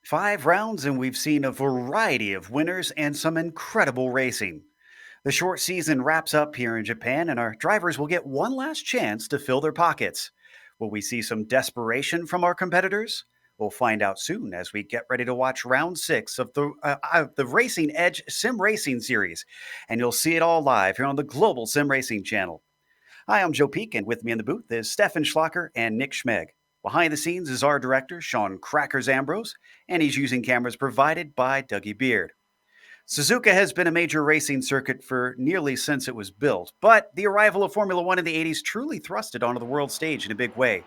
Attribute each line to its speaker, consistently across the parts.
Speaker 1: 5 rounds, and we've seen a variety of winners and some incredible racing. The short season wraps up here in Japan, and our drivers will get one last chance to fill their pockets. Will we see some desperation from our competitors? We'll find out soon as we get ready to watch round 6 of the Racing Edge Sim Racing series. And you'll see it all live here on the Global Sim Racing channel. Hi, I'm Joe Peak, and with me in the booth is Stefan Schlocker and Nick Schmeg. Behind the scenes is our director, Sean Crackers Ambrose, and he's using cameras provided by Dougie Beard. Suzuka has been a major racing circuit for nearly since it was built, but the arrival of Formula One in the 80s truly thrust it onto the world stage in a big way.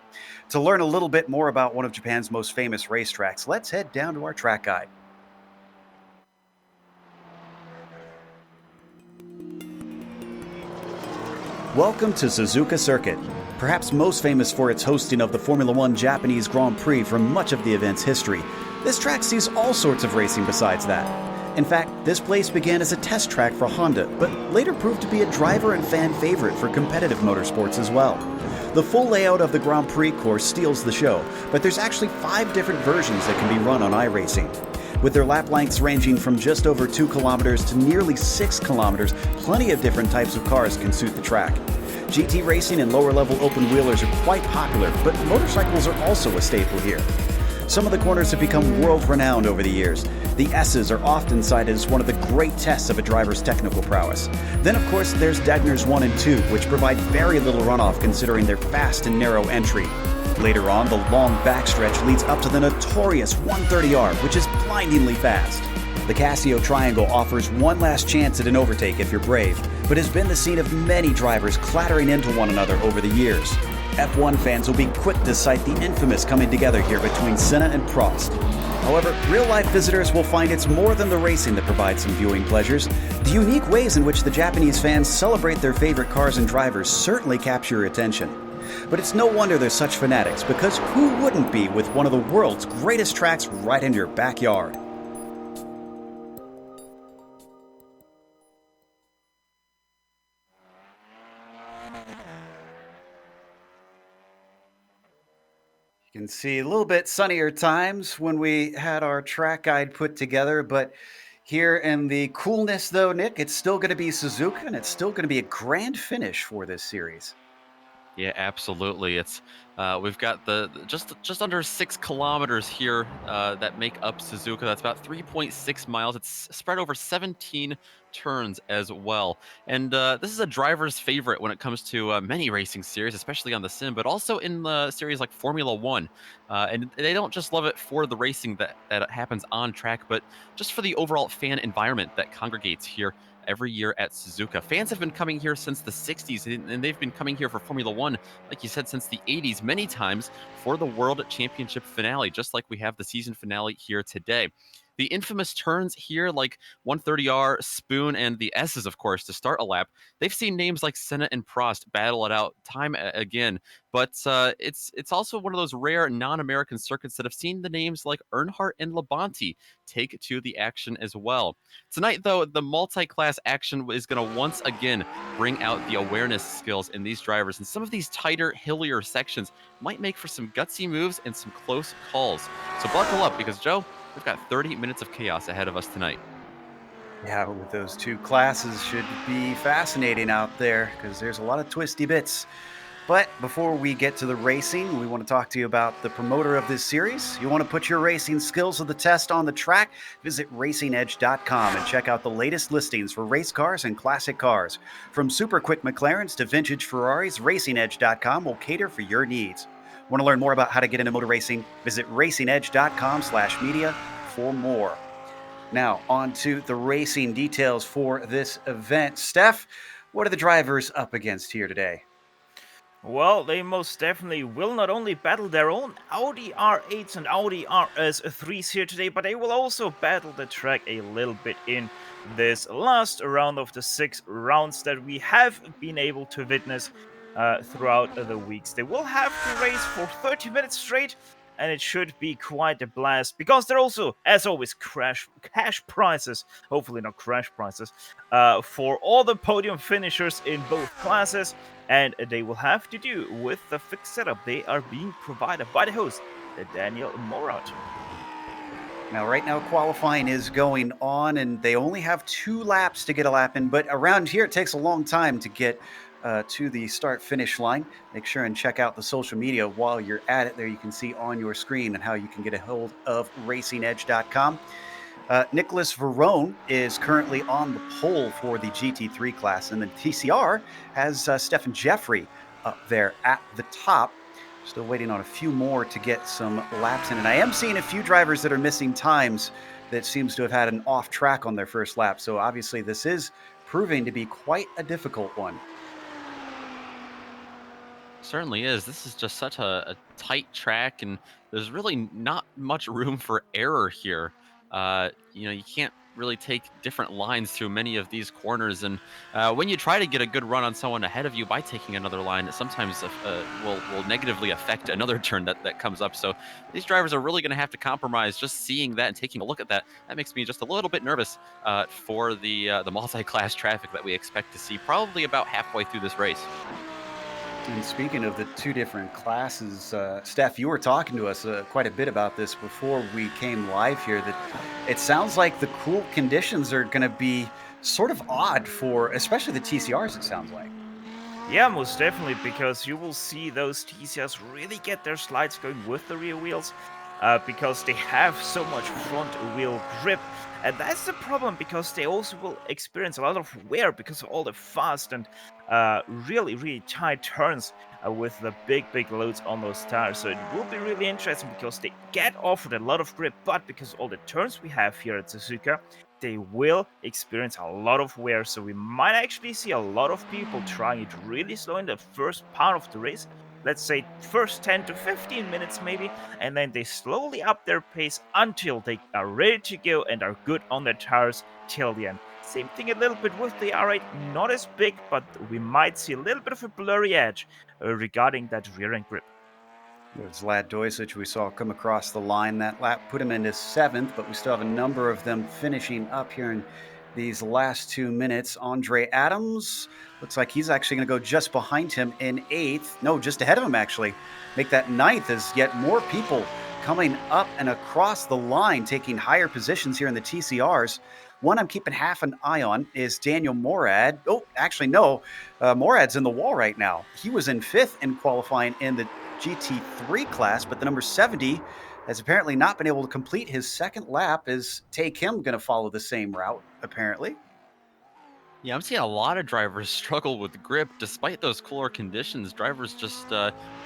Speaker 1: To learn a little bit more about one of Japan's most famous racetracks, let's head down to our track guide. Welcome to Suzuka Circuit. Perhaps most famous for its hosting of the Formula One Japanese Grand Prix for much of the event's history, this track sees all sorts of racing besides that. In fact, this place began as a test track for Honda, but later proved to be a driver and fan favorite for competitive motorsports as well. The full layout of the Grand Prix course steals the show, but there's actually 5 different versions that can be run on iRacing. With their lap lengths ranging from just over 2 kilometers to nearly 6 kilometers, plenty of different types of cars can suit the track. GT racing and lower-level open-wheelers are quite popular, but motorcycles are also a staple here. Some of the corners have become world-renowned over the years. The S's are often cited as one of the great tests of a driver's technical prowess. Then, of course, there's Degner's 1 and 2, which provide very little runoff considering their fast and narrow entry. Later on, the long backstretch leads up to the notorious 130R, which is blindingly fast. The Casio Triangle offers one last chance at an overtake if you're brave, but has been the scene of many drivers clattering into one another over the years. F1 fans will be quick to cite the infamous coming together here between Senna and Prost. However, real-life visitors will find it's more than the racing that provides some viewing pleasures. The unique ways in which the Japanese fans celebrate their favorite cars and drivers certainly capture your attention. But it's no wonder they're such fanatics, because who wouldn't be with one of the world's greatest tracks right in your backyard? You can see a little bit sunnier times when we had our track guide put together, but here in the coolness though, Nick, it's still going to be Suzuka, and it's still going to be a grand finish for this series.
Speaker 2: Yeah, absolutely. It's we've got just under 6 kilometers here that make up Suzuka. That's about 3.6 miles. It's spread over 17 turns as well. And this is a driver's favorite when it comes to many racing series, especially on the sim, but also in the series like Formula One. And they don't just love it for the racing that happens on track, but just for the overall fan environment that congregates here every year at Suzuka. Fans have been coming here since the 60s, and they've been coming here for Formula One, like you said, since the 80s, many times for the World Championship finale, just like we have the season finale here today. The infamous turns here, like 130R, Spoon, and the S's, of course, to start a lap, they've seen names like Senna and Prost battle it out time again. But it's also one of those rare non-American circuits that have seen the names like Earnhardt and Labonte take to the action as well. Tonight, though, the multi-class action is going to once again bring out the awareness skills in these drivers, and some of these tighter, hillier sections might make for some gutsy moves and some close calls. So buckle up, because, Joe, we've got 30 minutes of chaos ahead of us tonight.
Speaker 1: Yeah, with those two classes should be fascinating out there because there's a lot of twisty bits. But before we get to the racing, we want to talk to you about the promoter of this series. You want to put your racing skills to the test on the track? Visit racingedge.com and check out the latest listings for race cars and classic cars. From super quick McLarens to vintage Ferraris, racingedge.com will cater for your needs. Want to learn more about how to get into motor racing? Visit racingedge.com/media for more. Now, on to the racing details for this event. Steph, what are the drivers up against here today?
Speaker 3: Well, they most definitely will not only battle their own Audi R8s and Audi RS3s here today, but they will also battle the track a little bit in this last round of the 6 rounds that we have been able to witness throughout the weeks. They will have to race for 30 minutes straight, and it should be quite a blast because there are also, as always, cash prizes, hopefully not crash prizes, for all the podium finishers in both classes, and they will have to do with the fixed setup they are being provided by the host, Daniel Morat.
Speaker 1: Now, right now, qualifying is going on, and they only have 2 laps to get a lap in. But around here, it takes a long time to get to the start-finish line. Make sure and check out the social media while you're at it. There, you can see on your screen and how you can get a hold of RacingEdge.com. Nicholas Verone is currently on the pole for the GT3 class, and the TCR has Stephen Jeffrey up there at the top. Still waiting on a few more to get some laps in. And I am seeing a few drivers that are missing times that seems to have had an off track on their first lap. So obviously this is proving to be quite a difficult one.
Speaker 2: Certainly is. This is just such a tight track, and there's really not much room for error here. You can't really take different lines through many of these corners, and when you try to get a good run on someone ahead of you by taking another line, it sometimes will negatively affect another turn that comes up. So these drivers are really going to have to compromise. Just seeing that and taking a look at that makes me just a little bit nervous for the multi-class traffic that we expect to see probably about halfway through this race.
Speaker 1: And speaking of the 2 different classes, Steph, you were talking to us quite a bit about this before we came live here, that it sounds like the cool conditions are going to be sort of odd for especially the TCRs, it sounds like.
Speaker 3: Yeah, most definitely, because you will see those TCRs really get their slides going with the rear wheels, because they have so much front wheel grip. And that's the problem, because they also will experience a lot of wear because of all the fast and really, really tight turns with the big loads on those tires. So it will be really interesting because they get offered a lot of grip, but because of all the turns we have here at Suzuka, they will experience a lot of wear. So we might actually see a lot of people trying it really slow in the first part of the race. Let's say first 10 to 15 minutes maybe, and then they slowly up their pace until they are ready to go and are good on their tires till the end. Same thing a little bit with the R8, not as big, but we might see a little bit of a blurry edge regarding that rear end grip.
Speaker 1: There's Vlad Doisic we saw come across the line. That lap put him into 7th, but we still have a number of them finishing up here in these last 2 minutes. Andre Adams looks like he's actually going to go just behind him in 8th. No, just ahead of him, actually. Make that 9th as yet more people coming up and across the line, taking higher positions here in the TCRs. One I'm keeping half an eye on is Daniel Morad. Oh, actually, no. Morad's in the wall right now. He was in 5th in qualifying in the GT3 class, but the number 70 has apparently not been able to complete his second lap. Is Take Him going to follow the same route, apparently?
Speaker 2: Yeah, I'm seeing a lot of drivers struggle with grip despite those cooler conditions. Drivers just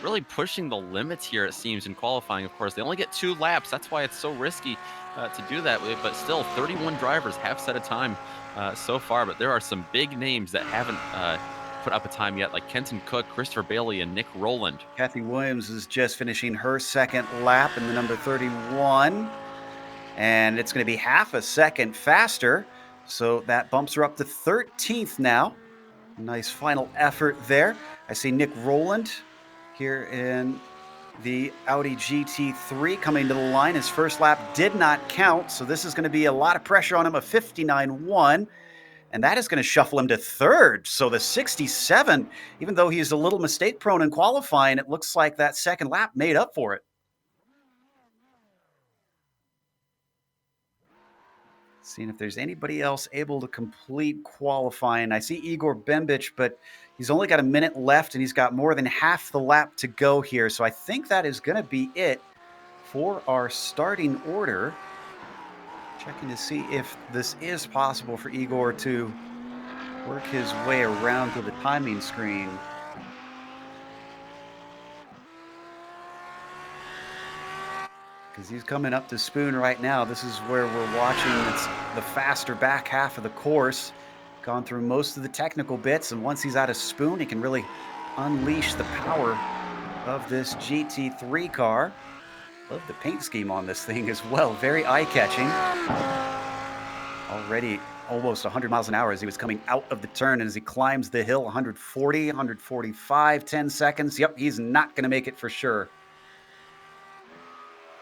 Speaker 2: really pushing the limits here, it seems, in qualifying. Of course, they only get 2 laps. That's why it's so risky to do that. But still, 31 drivers have set a time so far. But there are some big names that haven't put up a time yet, like Kenton Cook, Christopher Bailey, and Nick Rowland.
Speaker 1: Kathy Williams is just finishing her second lap in the number 31. And it's going to be half a second faster. So that bumps her up to 13th now. Nice final effort there. I see Nick Rowland here in the Audi GT3 coming to the line. His first lap did not count, so this is going to be a lot of pressure on him, a 59.1. And that is going to shuffle him to 3rd. So the 67, even though he's a little mistake prone in qualifying, it looks like that second lap made up for it. Seeing if there's anybody else able to complete qualifying. I see Igor Bembic, but he's only got a minute left and he's got more than half the lap to go here. So I think that is going to be it for our starting order. Checking to see if this is possible for Igor to work his way around to the timing screen. Because he's coming up to Spoon right now. This is where we're watching. It's the faster back half of the course. Gone through most of the technical bits, and once he's out of Spoon, he can really unleash the power of this GT3 car. Love the paint scheme on this thing as well. Very eye-catching. Already almost 100 miles an hour as he was coming out of the turn, and as he climbs the hill, 140, 145, 10 seconds. Yep, he's not going to make it for sure.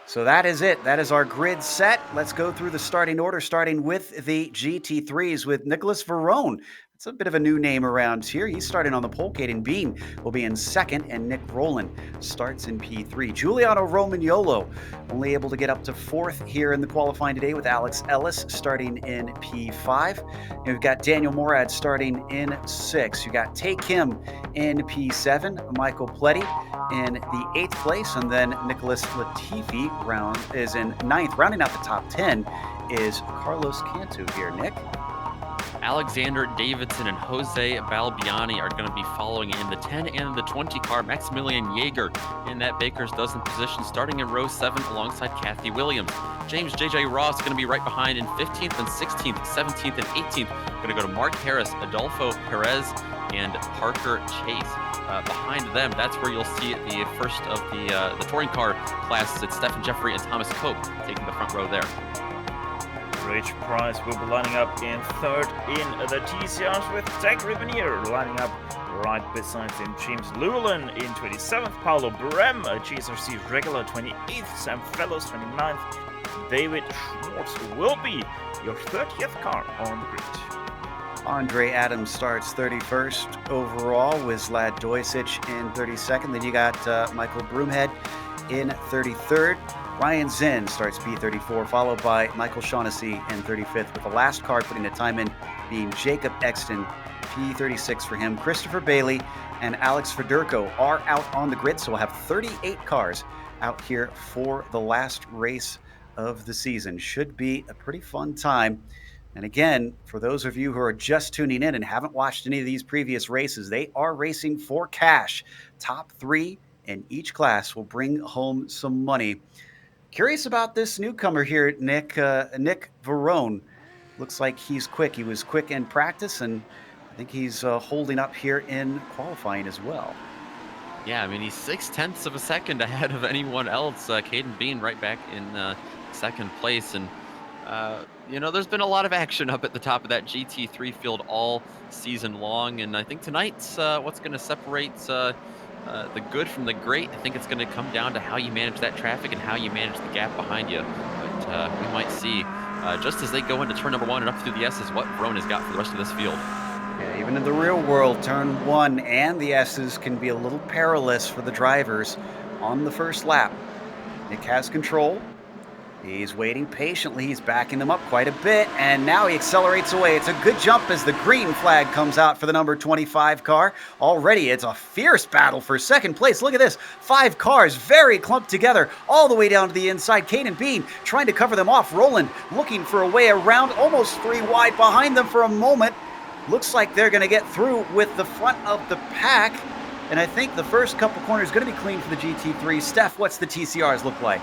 Speaker 1: So that is it. That is our grid set. Let's go through the starting order, starting with the GT3s with Nicholas Verone. It's a bit of a new name around here. He's starting on the pole. Caden Bean will be in second, and Nick Rowland starts in P3. Giuliano Romagnolo only able to get up to fourth here in the qualifying today, with Alex Ellis starting in P5. And we've got Daniel Morad starting in 6. You got Tae Kim in P7, Michael Pletty in the 8th place, and then Nicholas Latifi is in 9th. Rounding out the top 10 is Carlos Cantu here, Nick.
Speaker 2: Alexander Davidson and Jose Balbiani are going to be following in the 10 and the 20 car. Maximilian Jaeger in that baker's dozen position, starting in row 7 alongside Kathy Williams. James J.J. Ross going to be right behind in 15th and 16th, 17th and 18th. Going to go to Mark Harris, Adolfo Perez, and Parker Chase. Behind them, that's where you'll see the first of the touring car classes. It's Stephen Jeffrey and Thomas Cope taking the front row there.
Speaker 3: Rich Price will be lining up in 3rd in the TCRs, with Zach Rivenier lining up right beside him. James Llewellyn in 27th, Paulo Brem, GSRC regular 28th, Sam Fellows 29th. David Schwartz will be your 30th car on the grid.
Speaker 1: Andre Adams starts 31st overall, with Zlad Dojsic in 32nd. Then you got Michael Broomhead in 33rd. Ryan Zinn starts P34, followed by Michael Shaughnessy in 35th, with the last car putting the time in being Jacob Exton, P36 for him. Christopher Bailey and Alex Federico are out on the grid, so we'll have 38 cars out here for the last race of the season. Should be a pretty fun time. And again, for those of you who are just tuning in and haven't watched any of these previous races, they are racing for cash. Top 3 in each class will bring home some money. Curious about this newcomer here, Nick. Nick Verone. Looks like he's quick. He was quick in practice, and I think he's holding up here in qualifying as well.
Speaker 2: Yeah, I mean, he's 0.6 of a second ahead of anyone else. Caden Bean right back in 2nd place. And, there's been a lot of action up at the top of that GT3 field all season long. And I think tonight's what's going to separate the good from the great. I think it's going to come down to how you manage that traffic and how you manage the gap behind you. But we might see, just as they go into turn number 1 and up through the S's, what Verone has got for the rest of this field.
Speaker 1: Yeah, even in the real world, turn 1 and the S's can be a little perilous for the drivers on the first lap. Nick has control. He's waiting patiently. He's backing them up quite a bit, and now he accelerates away. It's a good jump as the green flag comes out for the number 25 car. Already, it's a fierce battle for 2nd place. Look at this. 5 cars very clumped together all the way down to the inside. Caden Bean trying to cover them off. Rowland looking for a way around, almost 3 wide behind them for a moment. Looks like they're going to get through with the front of the pack, and I think the first couple corners going to be clean for the GT3. Steph, what's the TCRs look like?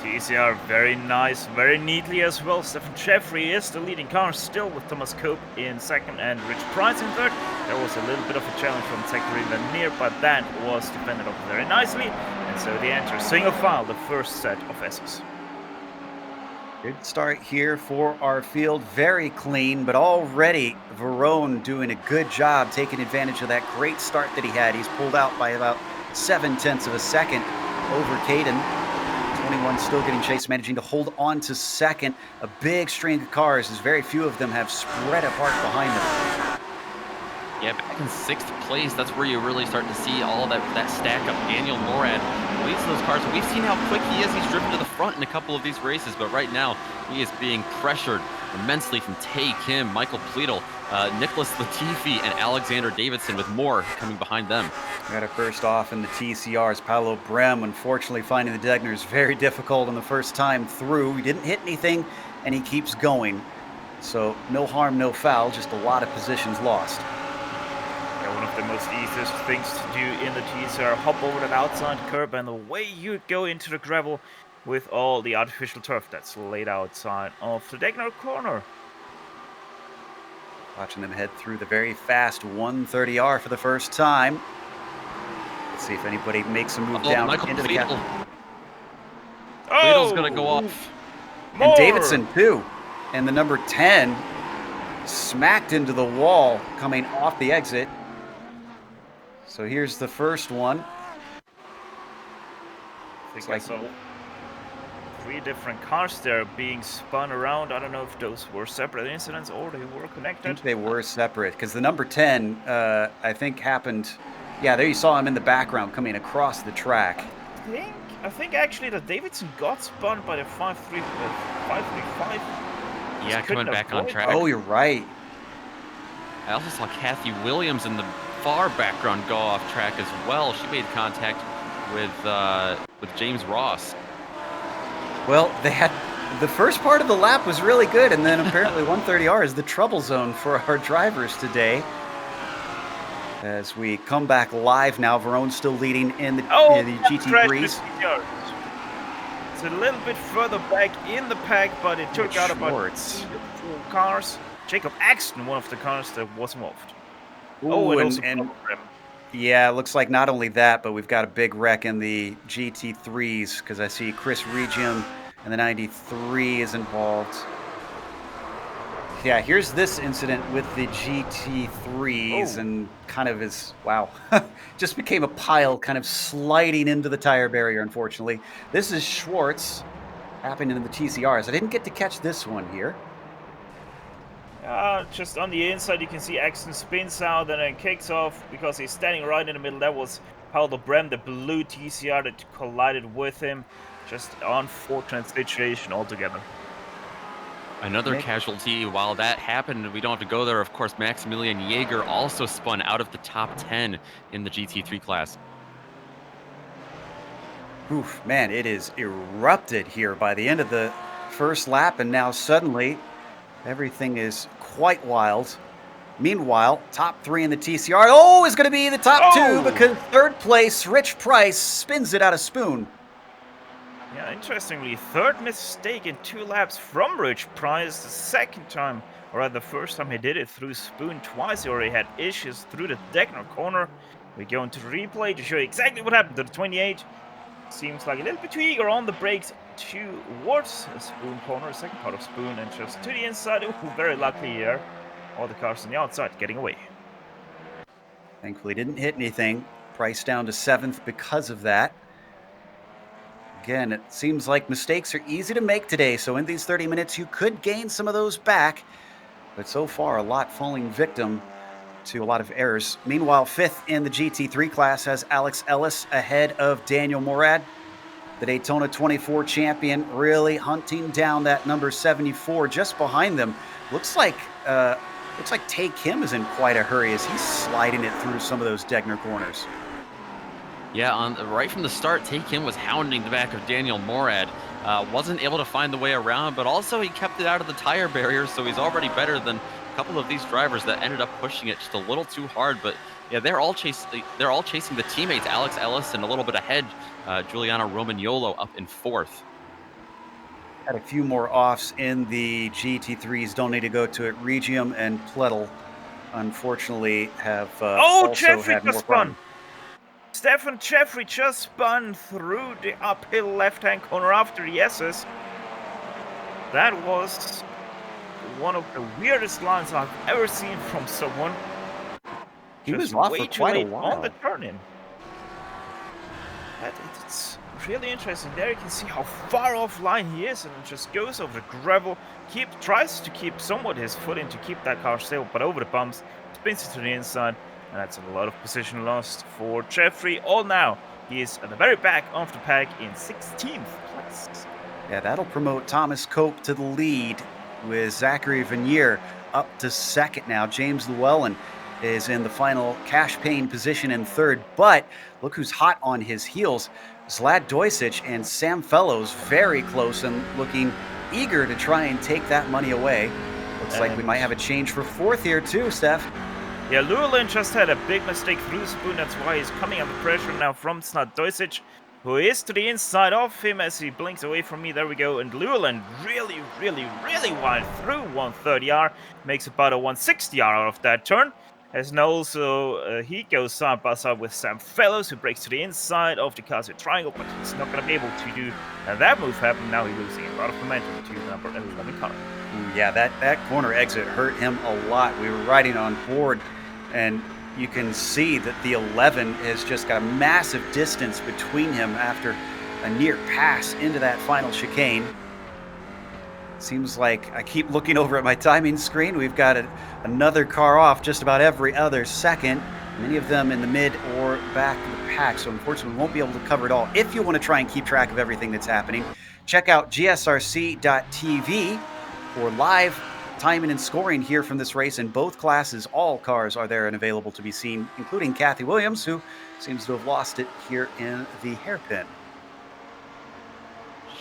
Speaker 3: TCR very nice, very neatly as well. Stephen Jeffrey is the leading car still, with Thomas Cope in 2nd and Rich Price in 3rd. There was a little bit of a challenge from Zachary Lanier, but that was defended off very nicely. And so they enter single file the first set of S's.
Speaker 1: Good start here for our field. Very clean, but already Verone doing a good job taking advantage of that great start that he had. He's pulled out by about 0.7 of a second over Caden. 21 still getting chased, managing to hold on to 2nd. A big string of cars, as very few of them have spread apart behind them.
Speaker 2: Yeah, back in 6th place, that's where you really start to see all that stack up. Daniel Morad leads those cars. We've seen how quick he is. He's driven to the front in a couple of these races, but right now he is being pressured immensely from Tae Kim, Michael Pleadle, Nicholas Latifi, and Alexander Davidson, with more coming behind them.
Speaker 1: Got it first off in the TCRs. Paulo Brem, unfortunately, finding the Degners very difficult on the first time through. He didn't hit anything, and he keeps going. So no harm, no foul, just a lot of positions lost.
Speaker 3: Yeah, one of the most easiest things to do in the TCR, hop over that outside curb, and away you go into the gravel with all the artificial turf that's laid outside of the Degner corner.
Speaker 1: Watching them head through the very fast 130R for the first time. Let's see if anybody makes a move down into the gap.
Speaker 2: Pleadle's going to go off.
Speaker 1: And Davidson, too. And the number 10 smacked into the wall coming off the exit. So here's the first one.
Speaker 3: Looks like 3 different cars there being spun around. I don't know if those were separate incidents or they were
Speaker 1: I
Speaker 3: connected.
Speaker 1: think they were separate because the number 10, I think, happened. Yeah, there you saw him in the background coming across the track.
Speaker 3: I think actually that Davidson got spun by the 535.
Speaker 2: Yeah, coming back on track.
Speaker 1: Oh, you're right.
Speaker 2: I also saw Kathy Williams in the far background go off track as well. She made contact with James Ross.
Speaker 1: Well, they had the first part of the lap was really good, and then apparently 130R is the trouble zone for our drivers today. As we come back live now, Verone's still leading in the GT3s.
Speaker 3: It's a little bit further back in the pack, but it took out about 4 cars. Jacob Axton, one of the cars that was involved.
Speaker 1: Ooh, and yeah, it looks like not only that, but we've got a big wreck in the GT3s because I see Chris Regium and the 93 is involved. Yeah, here's this incident with the GT3s and kind of is, wow, just became a pile kind of sliding into the tire barrier, unfortunately. This is Schwartz happening in the TCRs. I didn't get to catch this one here.
Speaker 3: Just on the inside, you can see Axton spins out and then kicks off because he's standing right in the middle. That was Paulo Brem, the blue TCR that collided with him. Just unfortunate situation altogether.
Speaker 2: Another casualty. While that happened, we don't have to go there. Of course, Maximilian Jaeger also spun out of the top 10 in the GT3 class.
Speaker 1: Oof, man, it is erupted here by the end of the first lap, and now suddenly everything is quite wild. Meanwhile, top 3 in the TCR. Is going to be the top 2 because third place, Rich Price, spins it out of Spoon.
Speaker 3: Yeah, interestingly, third mistake in 2 laps from Rich Price. The second time, or the first time he did it through Spoon twice. He already had issues through the Deckner corner. We go into the replay to show you exactly what happened to the 28. Seems like a little bit too eager on the brakes towards the Spoon corner, second part of Spoon, and just to the inside. Ooh, very lucky here. All the cars on the outside getting away.
Speaker 1: Thankfully didn't hit anything. Price down to 7th because of that. Again, it seems like mistakes are easy to make today, so in these 30 minutes you could gain some of those back, but so far a lot falling victim to a lot of errors. Meanwhile, 5th in the GT3 class has Alex Ellis ahead of Daniel Morad, the Daytona 24 champion, really hunting down that number 74 just behind them. Looks like Tae Kim is in quite a hurry as he's sliding it through some of those Deckner corners.
Speaker 2: Yeah, right from the start, Tae Kim was hounding the back of Daniel Morad. Wasn't able to find the way around, but also he kept it out of the tire barrier, so he's already better than a couple of these drivers that ended up pushing it just a little too hard. But yeah, they're all chasing the teammates. Alex Ellis and a little bit ahead, Giuliano Romagnolo up in 4th.
Speaker 1: Had a few more offs in the GT3s. Don't need to go to it. Regium and Plettel, unfortunately, have also had more fun.
Speaker 3: Stefan Jeffrey just spun through the uphill left-hand corner after the S's. That was one of the weirdest lines I've ever seen from someone.
Speaker 1: He was off for quite a while
Speaker 3: on the turn-in. It's really interesting. There you can see how far offline he is, and just goes over the gravel. Tries to keep somewhat his foot in to keep that car still, but over the bumps, spins it to the inside. And that's a lot of position lost for Jeffrey. All now, he is at the very back of the pack in 16th place.
Speaker 1: Yeah, that'll promote Thomas Cope to the lead with Zachary Vanier up to 2nd now. James Llewellyn is in the final cash paying position in 3rd. But look who's hot on his heels. Zlad Dojsic and Sam Fellows very close and looking eager to try and take that money away. Looks like we might have a change for 4th here too, Steph.
Speaker 3: Yeah, Llewellyn just had a big mistake through Spoon. That's why he's coming under pressure now from Zlad Dojsic, who is to the inside of him as he blinks away from me. There we go. And Llewellyn really wide through 130R. Makes about a 160R out of that turn. As now also he goes side by side with Sam Fellows, who breaks to the inside of the Casio Triangle, but he's not going to be able to do that move happen. Now he's losing a lot of momentum to the number 11 car.
Speaker 1: Yeah, that corner exit hurt him a lot. We were riding on board, and you can see that the 11 has just got a massive distance between him after a near pass into that final chicane. Seems like I keep looking over at my timing screen. We've got another car off just about every other second, many of them in the mid or back of the pack, so unfortunately we won't be able to cover it all. If you want to try and keep track of everything that's happening, check out gsrc.tv for live timing and scoring here from this race in both classes. All cars are there and available to be seen, including Kathy Williams, who seems to have lost it here in the hairpin.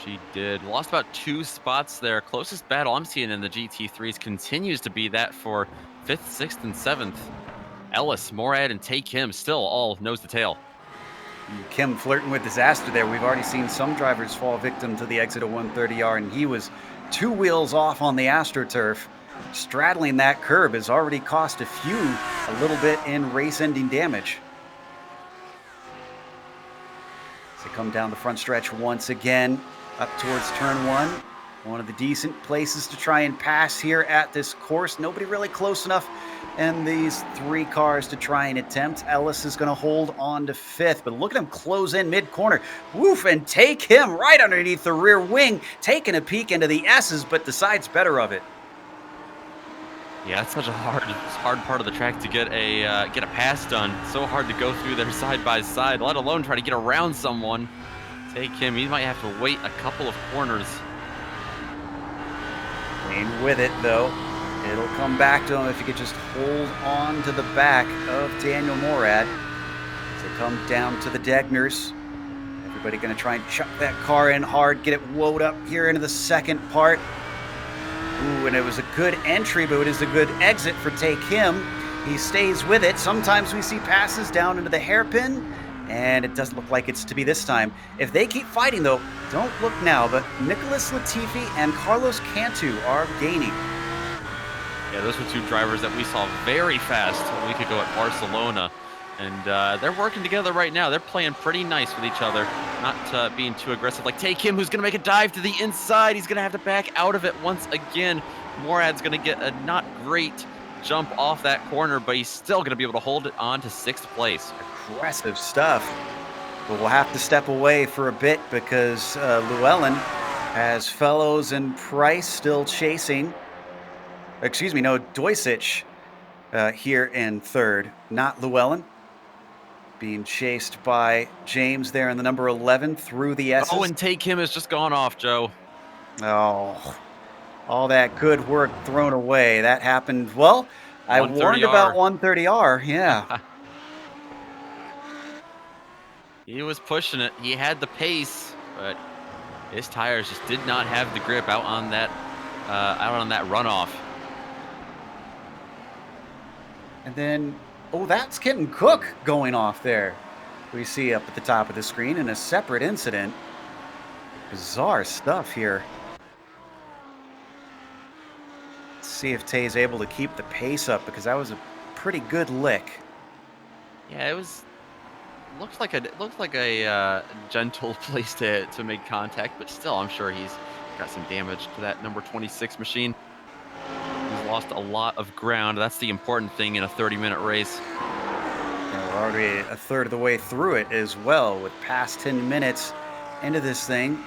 Speaker 2: She did. Lost about 2 spots there. Closest battle I'm seeing in the GT3s continues to be that for 5th, 6th, and 7th. Ellis, Morad, and Tay Kim still all nose to tail.
Speaker 1: Kim flirting with disaster there. We've already seen some drivers fall victim to the exit of 130R, and he was 2 wheels off on the AstroTurf. Straddling that curb has already cost a few a little bit in race-ending damage. As they come down the front stretch once again, up towards turn 1. One of the decent places to try and pass here at this course. Nobody really close enough in these 3 cars to try and attempt. Ellis is going to hold on to 5th, but look at him close in mid-corner. Woof, and take him right underneath the rear wing, taking a peek into the S's, but decides better of it.
Speaker 2: Yeah, it's such a hard part of the track to get a pass done. So hard to go through there side by side, let alone try to get around someone. Take him. He might have to wait a couple of corners.
Speaker 1: Clean with it, though. It'll come back to him if he could just hold on to the back of Daniel Morad. As they come down to the Degners. Everybody going to try and chuck that car in hard, get it woed up here into the second part. Ooh, and it was a good entry, but it is a good exit for Take Him. He stays with it. Sometimes we see passes down into the hairpin, and it doesn't look like it's to be this time. If they keep fighting, though, don't look now, but Nicholas Latifi and Carlos Cantu are gaining.
Speaker 2: Yeah, those were 2 drivers that we saw very fast a week ago at Barcelona. And they're working together right now. They're playing pretty nice with each other, not being too aggressive. Like Take Him, who's going to make a dive to the inside. He's going to have to back out of it once again. Morad's going to get a not great jump off that corner, but he's still going to be able to hold it on to 6th place.
Speaker 1: Aggressive stuff. But we'll have to step away for a bit because Llewellyn has Fellows and Price still chasing. Excuse me, no, Doisich here in 3rd, not Llewellyn. Being chased by James there in the number 11 through the S's.
Speaker 2: Oh, and Take Him has just gone off, Joe.
Speaker 1: Oh, all that good work thrown away. That happened, well, I warned about 130R, yeah.
Speaker 2: He was pushing it. He had the pace, but his tires just did not have the grip out on that runoff.
Speaker 1: And then, oh, that's Kenton Cook going off there. We see up at the top of the screen in a separate incident. Bizarre stuff here. Let's see if Tay's able to keep the pace up because that was a pretty good lick.
Speaker 2: Yeah, it looked like a gentle place to make contact, but still, I'm sure he's got some damage to that number 26 machine. He's lost a lot of ground. That's the important thing in a 30-minute race.
Speaker 1: And we're already a third of the way through it as well, with past 10 minutes into this thing.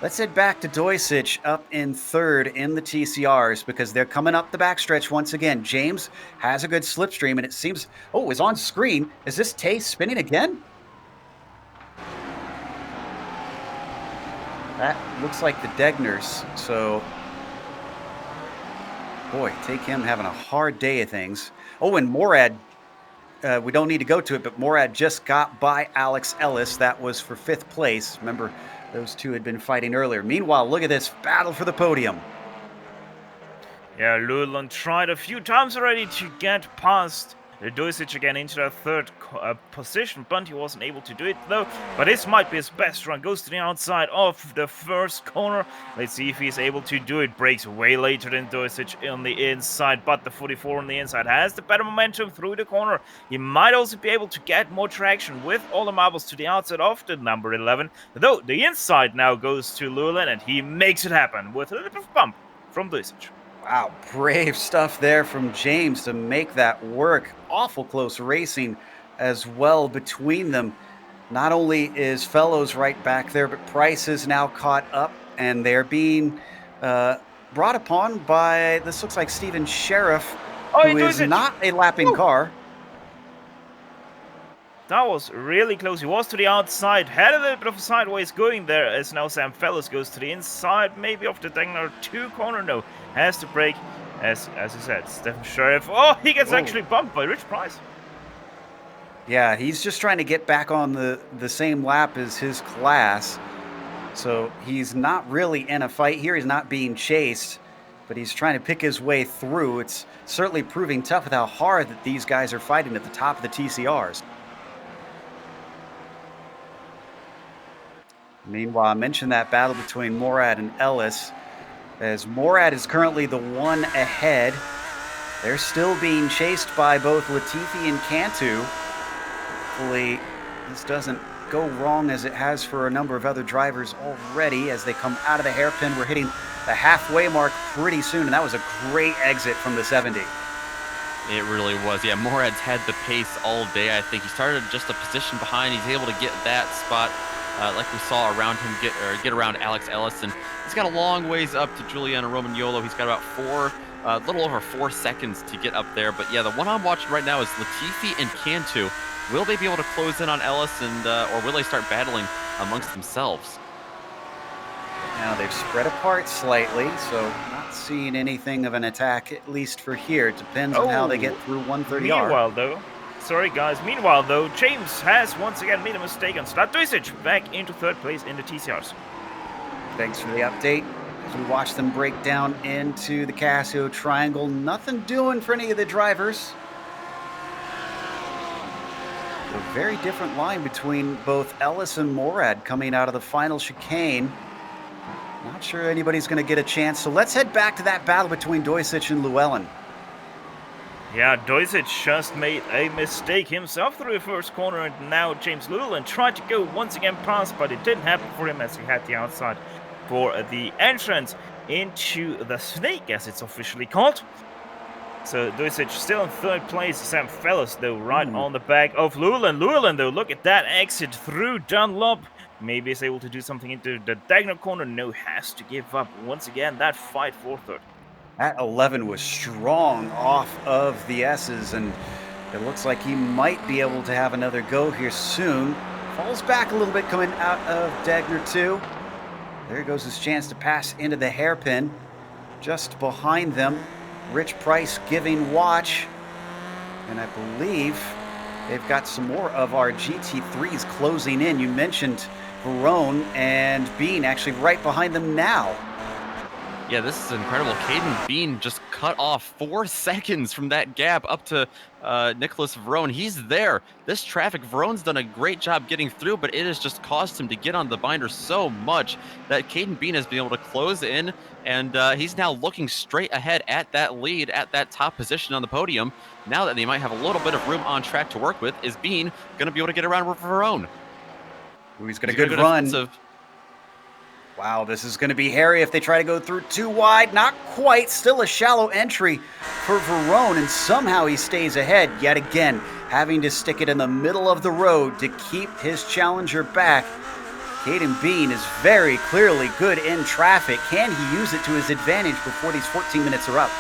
Speaker 1: Let's head back to Doisich up in 3rd in the TCRs because they're coming up the backstretch once again. James has a good slipstream, and it seems, oh, it's on screen. Is this Tay spinning again? That looks like the Degners, so boy, Take Him having a hard day of things. Oh, and Morad, we don't need to go to it, but Morad just got by Alex Ellis. That was for 5th place. Remember, those 2 had been fighting earlier. Meanwhile, look at this battle for the podium.
Speaker 3: Yeah, Llewellyn tried a few times already to get past Doisich again into that 3rd position, but he wasn't able to do it though. But this might be his best run. Goes to the outside of the 1st corner. Let's see if he's able to do it. Breaks way later than Doisich on the inside, but the 44 on the inside has the better momentum through the corner. He might also be able to get more traction with all the marbles to the outside of the number 11. Though the inside now goes to Llewellyn, and he makes it happen with a little bit of bump from Doisich.
Speaker 1: Wow, brave stuff there from James to make that work. Awful close racing as well between them. Not only is Fellows right back there, but Price is now caught up, and they're being uh, brought upon by, this looks like Steven Sheriff,
Speaker 3: Oh,
Speaker 1: who
Speaker 3: it
Speaker 1: is
Speaker 3: does it!
Speaker 1: not a lapping
Speaker 3: Woo!
Speaker 1: car.
Speaker 3: That was really close. He was to the outside, had a little bit of a sideways going there, as now Sam Fellows goes to the inside, maybe off the Degner 2 corner. No, has to brake, as I said, Stephen Sheriff. Oh, he gets actually bumped by Rich Price.
Speaker 1: Yeah, he's just trying to get back on the same lap as his class. So he's not really in a fight here. He's not being chased, but he's trying to pick his way through. It's certainly proving tough with how hard that these guys are fighting at the top of the TCRs. Meanwhile, I mentioned that battle between Morad and Ellis, as Morad is currently the one ahead. They're still being chased by both Latifi and Cantu. Hopefully, this doesn't go wrong as it has for a number of other drivers already as they come out of the hairpin. We're hitting the halfway mark pretty soon, and that was a great exit from the 70.
Speaker 2: It really was. Yeah, Morad's had the pace all day. I think he started just a position behind. He's able to get that spot, like we saw around him, get around Alex Ellis, and he's got a long ways up to Giuliano Romagnolo. He's got about a little over 4 seconds to get up there. But yeah, the one I'm watching right now is Latifi and Cantu. Will they be able to close in on Ellis, and or will they start battling amongst themselves?
Speaker 1: Now they've spread apart slightly, so not seeing anything of an attack, at least for here. It depends on how they get through 130R.
Speaker 3: Meanwhile though, James has once again made a mistake and Stadojsic back into third place in the TCRs.
Speaker 1: Thanks for the update. As we watch them break down into the Casio Triangle, nothing doing for any of the drivers. A very different line between both Ellis and Morad coming out of the final chicane. Not sure anybody's going to get a chance, so let's head back to that battle between Dojsic and Llewellyn.
Speaker 3: Yeah, Dojsic just made a mistake himself through the first corner, and now James Llewellyn tried to go once again past, but it didn't happen for him as he had the outside for the entrance into the Snake, as it's officially called. So Dojsic still in third place. Sam Fellows, though, right on the back of Llewellyn. Llewellyn, though, look at that exit through Dunlop. Maybe is able to do something into the diagonal corner. No, has to give up once again that fight for third.
Speaker 1: That 11 was strong off of the S's, and it looks like he might be able to have another go here soon. Falls back a little bit coming out of Degner 2. There goes his chance to pass into the hairpin. Just behind them, Rich Price giving watch. And I believe they've got some more of our GT3s closing in. You mentioned Verone and Bean actually right behind them now.
Speaker 2: Yeah, this is incredible. Caden Bean just cut off 4 seconds from that gap up to Nicholas Verone. He's there. This traffic, Verone's done a great job getting through, but it has just caused him to get on the binder so much that Caden Bean has been able to close in, and he's now looking straight ahead at that lead, at that top position on the podium. Now that they might have a little bit of room on track to work with, is Bean going to be able to get around Verone?
Speaker 1: He's got a good run. Wow, this is going to be hairy if they try to go through too wide. Not quite. Still a shallow entry for Verone, and somehow he stays ahead yet again, having to stick it in the middle of the road to keep his challenger back. Caden Bean is very clearly good in traffic. Can he use it to his advantage before these 14 minutes are up?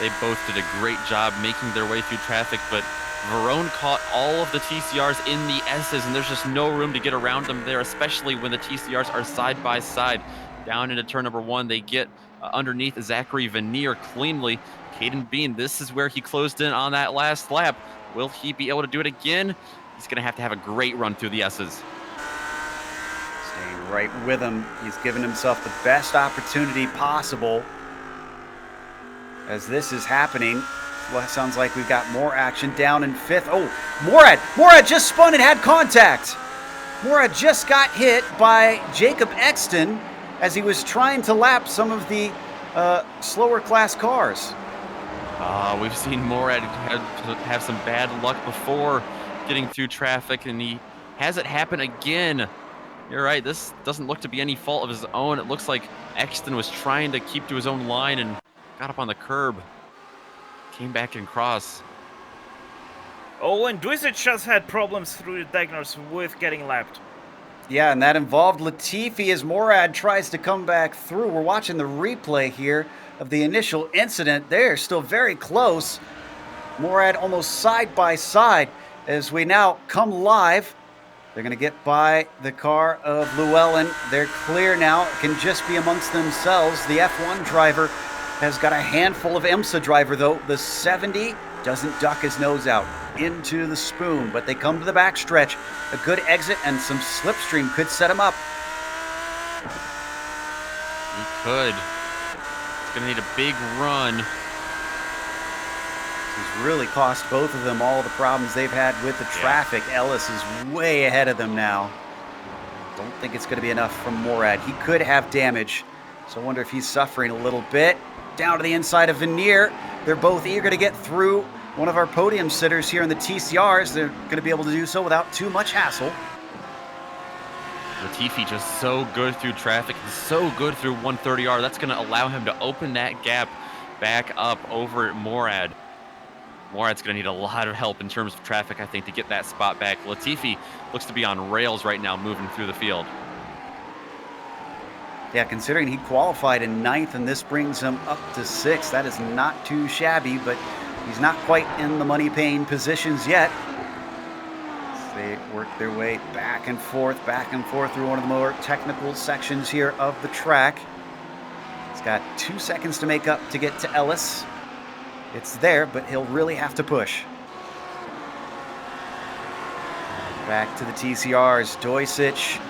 Speaker 2: They both did a great job making their way through traffic, but Verone caught all of the TCRs in the S's, and there's just no room to get around them there, especially when the TCRs are side by side. Down into turn number 1, they get underneath Zachary Veneer cleanly. Caden Bean, this is where he closed in on that last lap. Will he be able to do it again? He's going to have a great run through the S's.
Speaker 1: Staying right with him. He's given himself the best opportunity possible as this is happening. Well, it sounds like we've got more action down in 5th. Oh, Morad just spun and had contact. Morad just got hit by Jacob Exton as he was trying to lap some of the slower class cars.
Speaker 2: We've seen Morad have some bad luck before getting through traffic, and he has it happen again. You're right, this doesn't look to be any fault of his own. It looks like Exton was trying to keep to his own line and got up on the curb. Came back and cross.
Speaker 3: Oh, and Duisic just had problems through the Dagnars with getting lapped.
Speaker 1: Yeah, and that involved Latifi as Morad tries to come back through. We're watching the replay here of the initial incident. They're still very close. Morad almost side by side as we now come live. They're going to get by the car of Llewellyn. They're clear now. It can just be amongst themselves. The F1 driver has got a handful of IMSA driver, though. The 70 doesn't duck his nose out into the spoon, but they come to the backstretch. A good exit and some slipstream could set him up.
Speaker 2: He could. He's going to need a big run.
Speaker 1: This has really cost both of them all the problems they've had with the traffic. Yeah. Ellis is way ahead of them now. Don't think it's going to be enough from Morad. He could have damage, so I wonder if he's suffering a little bit. Down to the inside of Veneer. They're both eager to get through. One of our podium sitters here in the TCRs, they're going to be able to do so without too much hassle.
Speaker 2: Latifi just so good through traffic and so good through 130R. That's going to allow him to open that gap back up over Morad. Morad's going to need a lot of help in terms of traffic, I think, to get that spot back. Latifi looks to be on rails right now, moving through the field.
Speaker 1: Yeah, considering he qualified in 9th and this brings him up to 6th, that is not too shabby, but he's not quite in the money-paying positions yet. So they work their way back and forth through one of the more technical sections here of the track. He's got 2 seconds to make up to get to Ellis. It's there, but he'll really have to push. Back to the TCRs. Duisic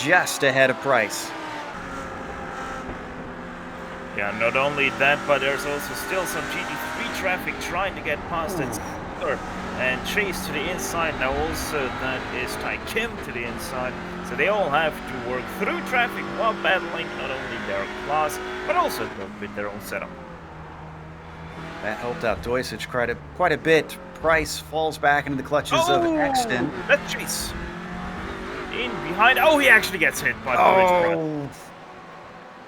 Speaker 1: just ahead of Price.
Speaker 3: Yeah, not only that, but there's also still some GT3 traffic trying to get past it. And Chase to the inside. Now also that is Tai Kim to the inside. So they all have to work through traffic while battling not only their class, but also with their own setup.
Speaker 1: That helped out Duisic quite a bit. Price falls back into the clutches of Exton.
Speaker 3: That's Chase. In behind. Oh, he actually gets hit by the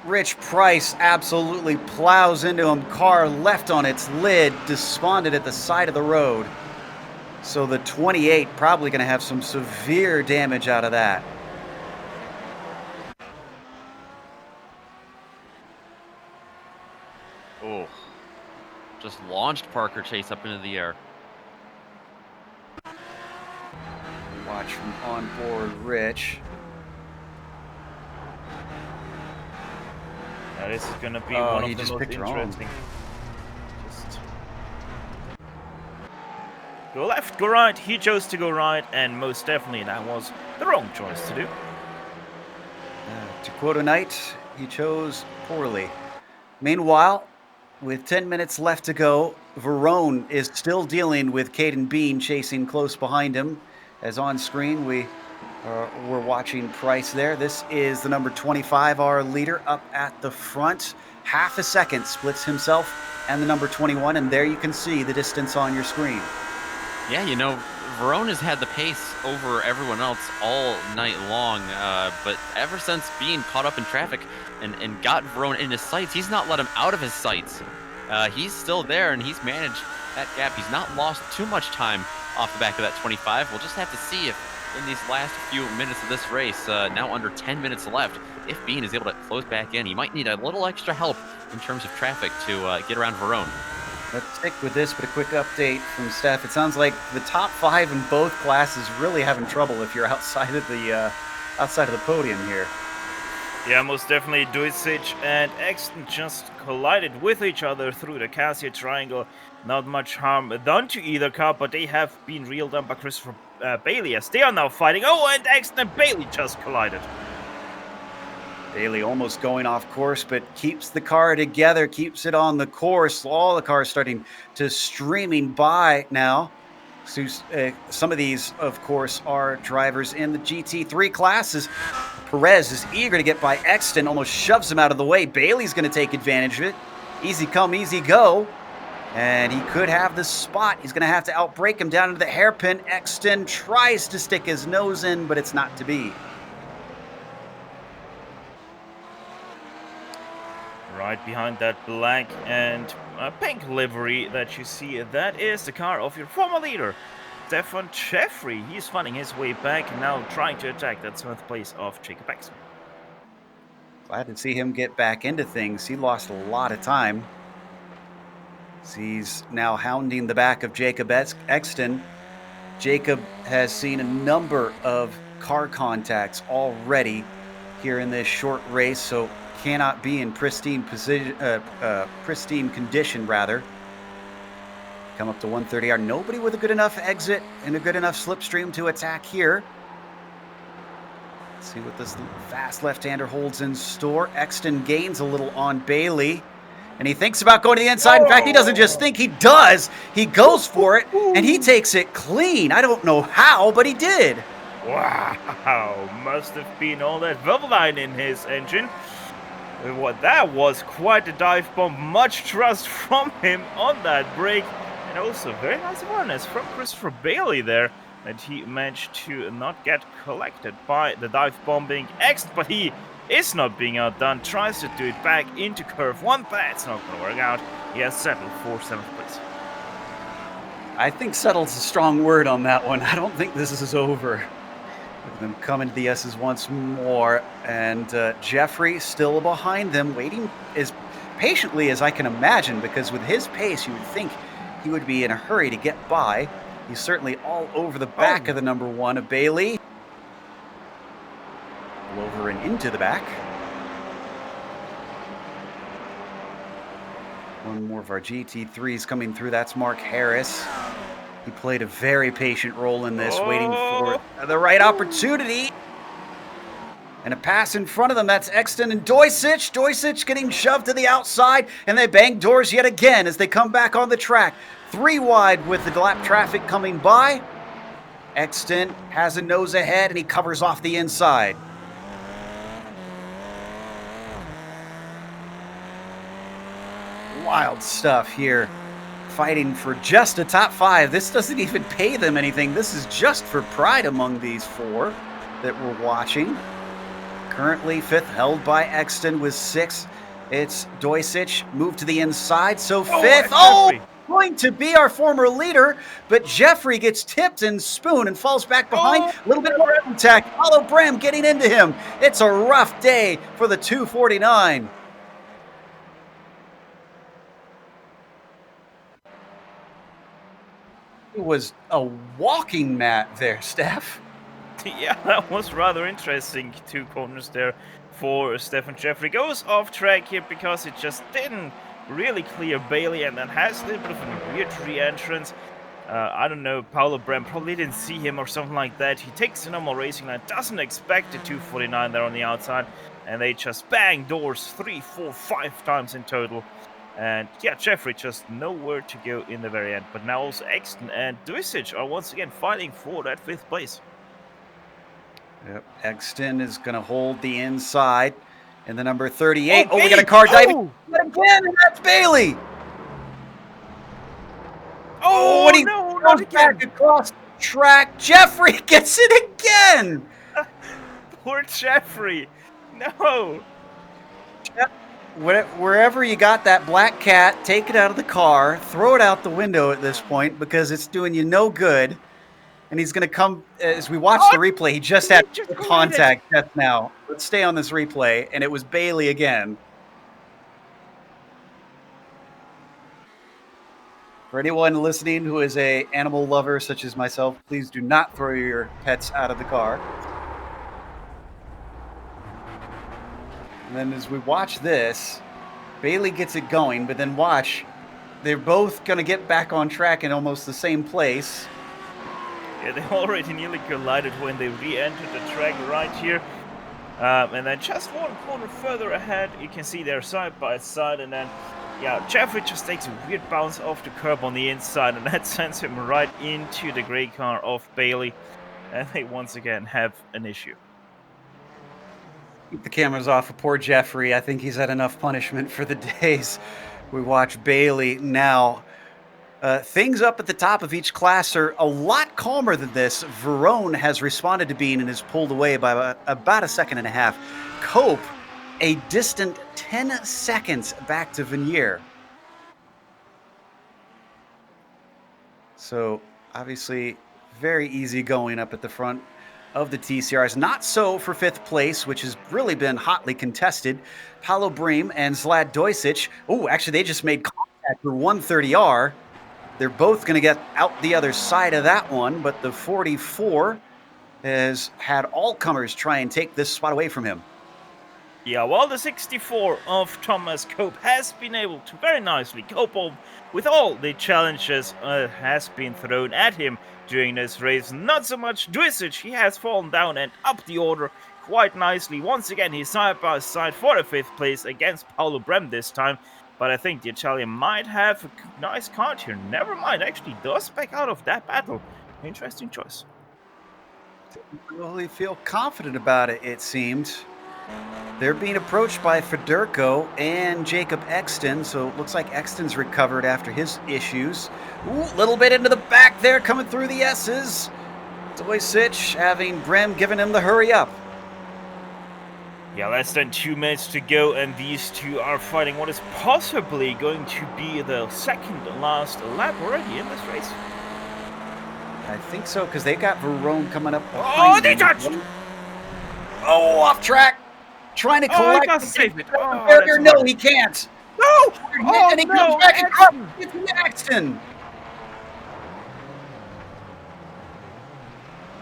Speaker 1: Rich Price absolutely plows into him. Car left on its lid, despondent at the side of the road. So the 28 probably going to have some severe damage out of that.
Speaker 2: Oh, just launched Parker Chase up into the air.
Speaker 1: Watch from on board Rich.
Speaker 3: Now this is going to be one of the
Speaker 1: just
Speaker 3: most
Speaker 1: picked
Speaker 3: interesting. Just go left, go right. He chose to go right, and most definitely that was the wrong choice to do.
Speaker 1: To quote a knight, he chose poorly. Meanwhile, with 10 minutes left to go, Verone is still dealing with Caden Bean chasing close behind him. As on screen, we're watching Price there. This is the number 25, our leader, up at the front. Half a second splits himself and the number 21, and there you can see the distance on your screen.
Speaker 2: Yeah, you know, Verone has had the pace over everyone else all night long, but ever since being caught up in traffic and got Verone in his sights, he's not let him out of his sights. He's still there, and he's managed that gap. He's not lost too much time off the back of that 25. We'll just have to see if in these last few minutes of this race, now under 10 minutes left, if Bean is able to close back in. He might need a little extra help in terms of traffic to get around Verone.
Speaker 1: Let's stick with this, but a quick update from Steph. It sounds like the top 5 in both classes really having trouble if you're outside of the podium here.
Speaker 3: Yeah, most definitely. Duisic and Exton just collided with each other through the Cassia Triangle. Not much harm done to either car, but they have been reeled on by Christopher Bailey as they are now fighting. Oh, and Exton and Bailey just collided.
Speaker 1: Bailey almost going off course, but keeps the car together, keeps it on the course. All the cars starting to streaming by now. So, some of these, of course, are drivers in the GT3 classes. Perez is eager to get by Exton, almost shoves him out of the way. Bailey's going to take advantage of it. Easy come, easy go. And he could have the spot. He's going to have to outbrake him down into the hairpin. Exton tries to stick his nose in, but it's not to be.
Speaker 3: Right behind that black and pink livery that you see, that is the car of your former leader, Stefan Jeffrey. He's finding his way back and now trying to attack that 7th place of Jacob Exton.
Speaker 1: Glad to see him get back into things. He lost a lot of time. He's now hounding the back of Jacob Exton. Jacob has seen a number of car contacts already here in this short race, so cannot be in pristine condition, rather. Come up to 130R. Nobody with a good enough exit and a good enough slipstream to attack here. Let's see what this fast left-hander holds in store. Exton gains a little on Bailey, and he thinks about going to the inside. In fact, he doesn't just think, he does. He goes for it, and he takes it clean. I don't know how, but he did.
Speaker 3: Wow, must have been all that Velveline in his engine. What that was quite a dive bomb. Much trust from him on that break. And also very nice awareness from Christopher Bailey there. And he managed to not get collected by the dive bombing X, but he is not being outdone. Tries to do it back into curve 1. That's not going to work out. He has settled for 7th place.
Speaker 1: I think settled's a strong word on that one. I don't think this is over. Look at them coming to the S's once more, and Jeffrey still behind them, waiting as patiently as I can imagine, because with his pace, you would think he would be in a hurry to get by. He's certainly all over the back of the number 1 of Bailey. Over and into the back. One more of our GT3s coming through. That's Mark Harris. He played a very patient role in this, waiting for the right opportunity. And a pass in front of them. That's Exton and Doisich. Doisich getting shoved to the outside, and they bang doors yet again as they come back on the track. 3 wide with the lap traffic coming by. Exton has a nose ahead, and he covers off the inside. Wild stuff here. Fighting for just a top 5. This doesn't even pay them anything. This is just for pride among these 4 that we're watching. Currently 5th, held by Exton with 6. It's Doisich, moved to the inside, so 5th. Going to be our former leader, but Jeffrey gets tipped and spoon and falls back behind. A little bit of contact. Paulo Bram getting into him. It's a rough day for the 249. It was a walking mat there, Steph.
Speaker 3: Yeah, that was rather interesting. 2 corners there for Stefan Jeffrey. Goes off track here because it just didn't really clear Bailey, and then has a little bit of a weird re-entrance. I don't know, Paulo Bram probably didn't see him or something like that. He takes the normal racing line, doesn't expect the 249 there on the outside, and they just bang doors 3, 4, 5 times in total. And yeah, Jeffrey just nowhere to go in the very end. But now also Exton and Doisich are once again fighting for that 5th place.
Speaker 1: Yep, Exton is going to hold the inside in the number 38. Oh, we got a car diving again, and that's Bailey.
Speaker 3: Oh,
Speaker 1: when he
Speaker 3: no,
Speaker 1: goes back across the track, Jeffrey gets it again.
Speaker 3: Poor Jeffrey. No.
Speaker 1: Wherever you got that black cat, take it out of the car, throw it out the window at this point, because it's doing you no good. And he's going to come, as we watch the replay, he just had contact just now. Let's stay on this replay, and it was Bailey again. For anyone listening who is an animal lover such as myself, please do not throw your pets out of the car. And then as we watch this, Bailey gets it going, but then watch, they're both going to get back on track in almost the same place.
Speaker 3: Yeah, they already nearly collided when they re-entered the track right here. And then just 1 corner further ahead, you can see they're side by side, and then yeah, Jeffrey just takes a weird bounce off the curb on the inside, and that sends him right into the grey car of Bailey. And they once again have an issue.
Speaker 1: Keep the cameras off of poor Jeffrey. I think he's had enough punishment for the days. We watch Bailey now. Things up at the top of each class are a lot calmer than this. Verone has responded to being and is pulled away by about a second and a half. Cope, a distant 10 seconds back to Vanier. So, obviously, Very easy going up at the front of the TCRs. Not so for 5th place, which has really been hotly contested. Paolo Bream and Zlad Dojsic. Oh, actually, they just made contact for 130R. They're both going to get out the other side of that one, but the 44 has had all comers try and take this spot away from him.
Speaker 3: Yeah, while the 64 of Thomas Cope has been able to very nicely cope with all the challenges has been thrown at him during this race. Not so much Dojsic, he has fallen down and up the order quite nicely. Once again, he's side by side for the 5th place against Paolo Brem this time. But I think the Italian might have a nice card here. Never mind, actually does back out of that battle. Interesting choice.
Speaker 1: Didn't really feel confident about it, it seemed. They're being approached by Federico and Jacob Exton, so it looks like Exton's recovered after his issues. Ooh, a little bit into the back there, coming through the S's. Dojsic having Brem giving him the hurry up.
Speaker 3: Yeah, less than 2 minutes to go, and these two are fighting what is possibly going to be the second last lap already in this race.
Speaker 1: I think so, because they got Verone coming up
Speaker 3: Oh,
Speaker 1: behind
Speaker 3: they
Speaker 1: them.
Speaker 3: touched!
Speaker 1: Oh, off track! Trying to collect.
Speaker 3: he doesn't save it. Oh,
Speaker 1: Barrier.
Speaker 3: that's
Speaker 1: No,
Speaker 3: hard.
Speaker 1: he can't.
Speaker 3: No! Oh,
Speaker 1: And he
Speaker 3: no,
Speaker 1: comes back
Speaker 3: Exton.
Speaker 1: and it's Exton.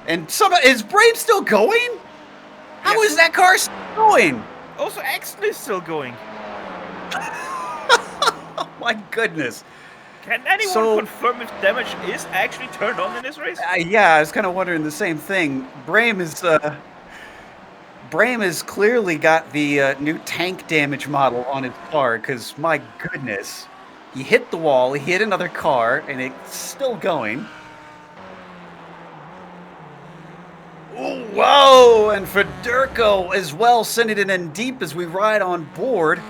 Speaker 1: And is Brave still going? How is that car still going?
Speaker 3: Also, Exton is still going.
Speaker 1: Oh my goodness.
Speaker 3: Can anyone confirm if damage is actually turned on in this race?
Speaker 1: Yeah, I was kind of wondering the same thing. Brame has clearly got the new tank damage model on his car, because my goodness, he hit the wall, he hit another car, and it's still going. Ooh, whoa, and Federico as well, sending it in deep as we ride on board.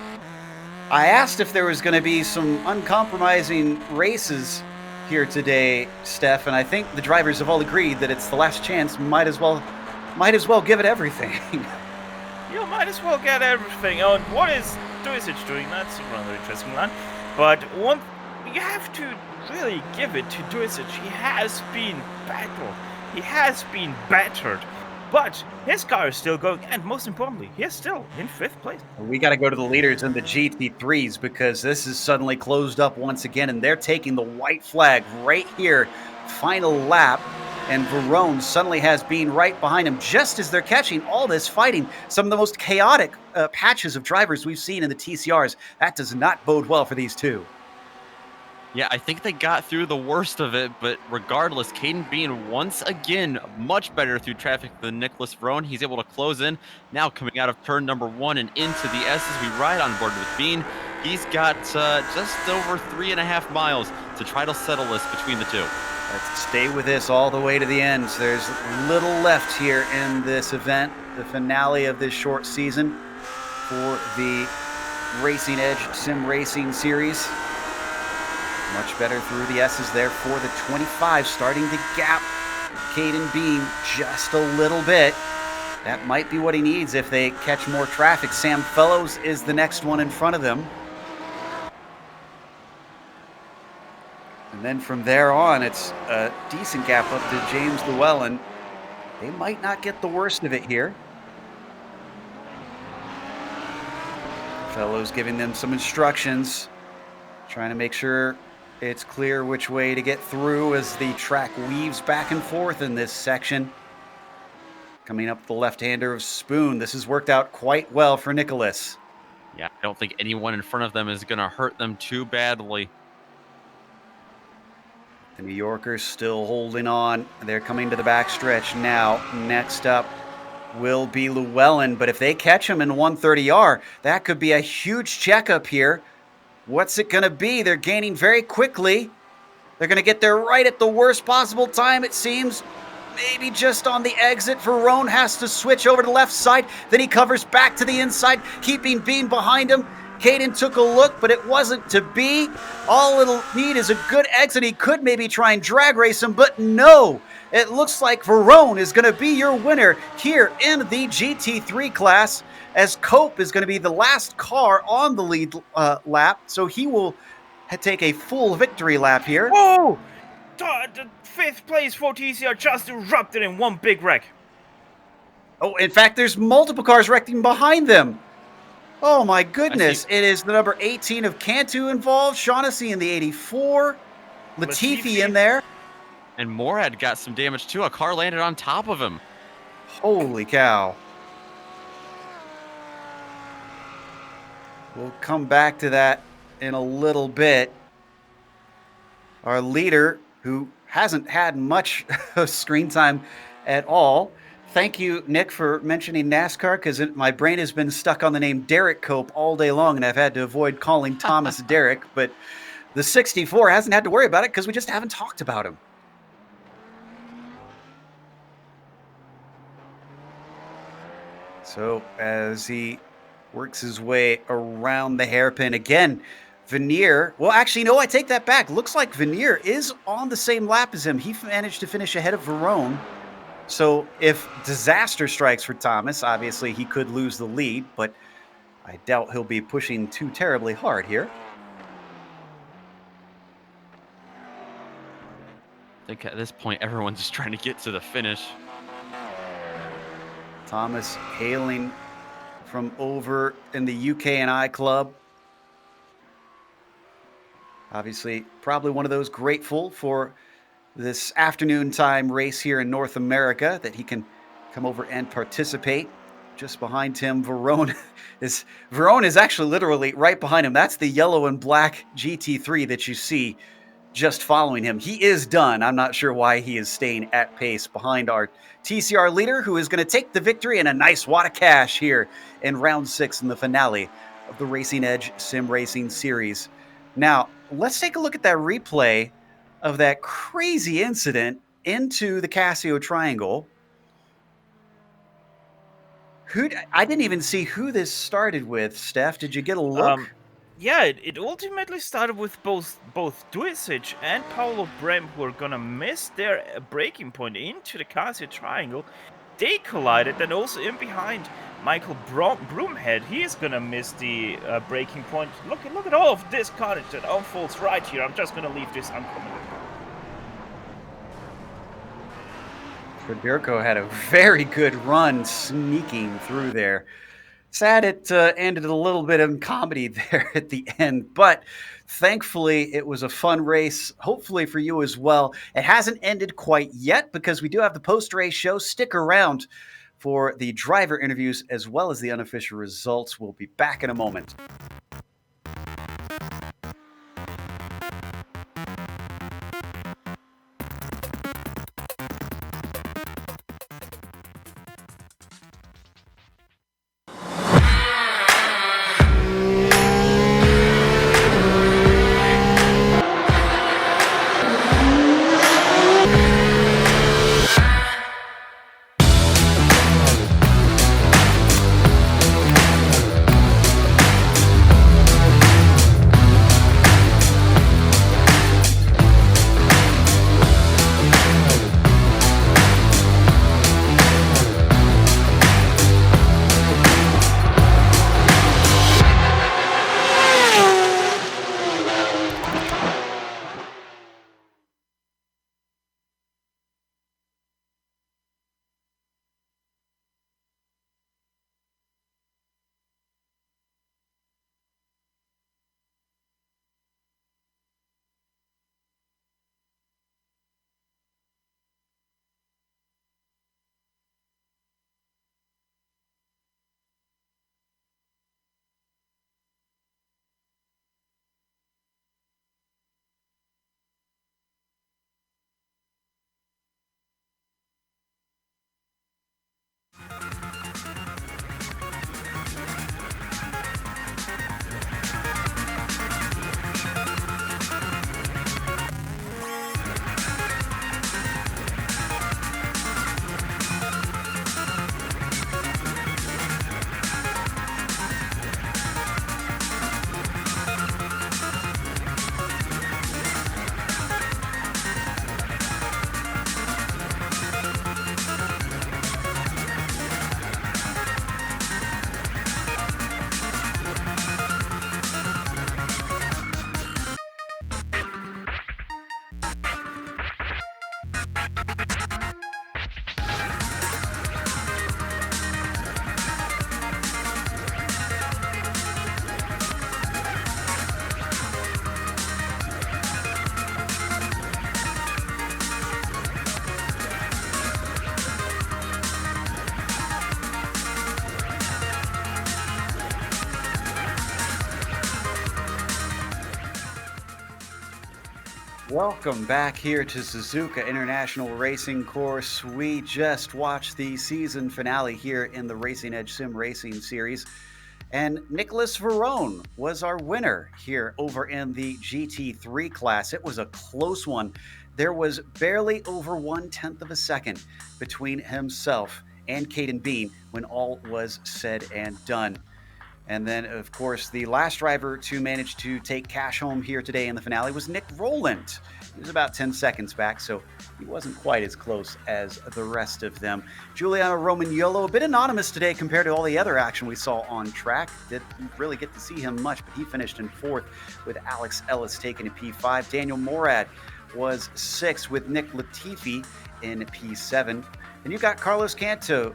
Speaker 1: I asked if there was going to be some uncompromising races here today, Steph, and I think the drivers have all agreed that it's the last chance. Might as well give it everything.
Speaker 3: You might as well get everything. Oh, and what is Dojsic doing? That's a rather interesting one. But you have to really give it to Dojsic. He has been battled. He has been battered. But his car is still going, and most importantly, he is still in 5th place.
Speaker 1: We got to go to the leaders in the GT3s, because this is suddenly closed up once again, and they're taking the white flag right here. Final lap, and Verone suddenly has been right behind him just as they're catching all this fighting. Some of the most chaotic patches of drivers we've seen in the TCRs. That does not bode well for these two.
Speaker 2: Yeah, I think they got through the worst of it, but regardless, Caden Bean once again much better through traffic than Nicholas Verone. He's able to close in, now coming out of turn number 1 and into the S's. We ride on board with Bean. He's got just over 3.5 miles to try to settle this between the two.
Speaker 1: Let's stay with this all the way to the end. There's little left here in this event, the finale of this short season for the Racing Edge Sim Racing Series. Much better through the S's there for the 25, starting to gap Caden Bean just a little bit. That might be what he needs if they catch more traffic. Sam Fellows is the next one in front of them. And then from there on, it's a decent gap up to James Llewellyn. They might not get the worst of it here. Fellows giving them some instructions, trying to make sure it's clear which way to get through as the track weaves back and forth in this section. Coming up the left-hander of Spoon. This has worked out quite well for Nicholas.
Speaker 2: Yeah, I don't think anyone in front of them is going to hurt them too badly.
Speaker 1: The New Yorkers still holding on. They're coming to the backstretch now. Next up will be Llewellyn, but if they catch him in 130R, that could be a huge checkup here. What's it going to be? They're gaining very quickly. They're going to get there right at the worst possible time, it seems. Maybe just on the exit. Verone has to switch over to the left side. Then he covers back to the inside, keeping Bean behind him. Caden took a look, but it wasn't to be. All it'll need is a good exit. He could maybe try and drag race him, but no. It looks like Verone is going to be your winner here in the GT3 class, as Cope is going to be the last car on the lead lap, so he will take a full victory lap here.
Speaker 3: Whoa! 5th place for TCR just erupted in one big wreck.
Speaker 1: Oh, in fact, there's multiple cars wrecking behind them. Oh my goodness. It is the number 18 of Cantu involved, Shaughnessy in the 84, Latifi in there.
Speaker 2: And Morad got some damage too. A car landed on top of him.
Speaker 1: Holy cow. We'll come back to that in a little bit. Our leader, who hasn't had much screen time at all. Thank you, Nick, for mentioning NASCAR, because my brain has been stuck on the name Derek Cope all day long, and I've had to avoid calling Thomas Derek. But the 64 hasn't had to worry about it because we just haven't talked about him. So as he works his way around the hairpin again, Veneer, well, actually, no, I take that back. Looks like Veneer is on the same lap as him. He managed to finish ahead of Verone. So if disaster strikes for Thomas, obviously he could lose the lead, but I doubt he'll be pushing too terribly hard here.
Speaker 2: I think at this point, everyone's just trying to get to the finish.
Speaker 1: Thomas hailing from over in the UK&I club. Obviously, probably one of those grateful for this afternoon time race here in North America that he can come over and participate. Just behind him, Verone is actually literally right behind him. That's the yellow and black GT3 that you see just following him. He is done. I'm not sure why he is staying at pace behind our TCR leader, who is going to take the victory and a nice wad of cash here in round 6 in the finale of the Racing Edge Sim Racing Series. Now, let's take a look at that replay of that crazy incident into the Casio Triangle. I didn't even see who this started with, Steph. Did you get a look?
Speaker 3: Yeah, it ultimately started with both Duisic and Paolo Brem, who are gonna miss their braking point into the Casio Triangle. They collided, and also in behind, Michael Broomhead, he is gonna miss the braking point. Look at all of this carnage that unfolds right here. I'm just gonna leave this uncommented.
Speaker 1: Federico had a very good run sneaking through there. Sad it ended a little bit of comedy there at the end, but thankfully it was a fun race, hopefully for you as well. It hasn't ended quite yet because we do have the post-race show. Stick around for the driver interviews as well as the unofficial results. We'll be back in a moment. Welcome back here to Suzuka International Racing Course. We just watched the season finale here in the Racing Edge Sim Racing series, and Nicholas Verone was our winner here over in the GT3 class. It was a close one. There was barely over 1/10 of a second between himself and Caden Bean when all was said and done. And then, of course, the last driver to manage to take cash home here today in the finale was Nick Rowland. He was about 10 seconds back, so he wasn't quite as close as the rest of them. Giuliano Romagnolo, a bit anonymous today compared to all the other action we saw on track. Didn't really get to see him much, but he finished in fourth with Alex Ellis taking a P5. Daniel Morad was sixth with Nick Latifi in P7. And you got Carlos Cantu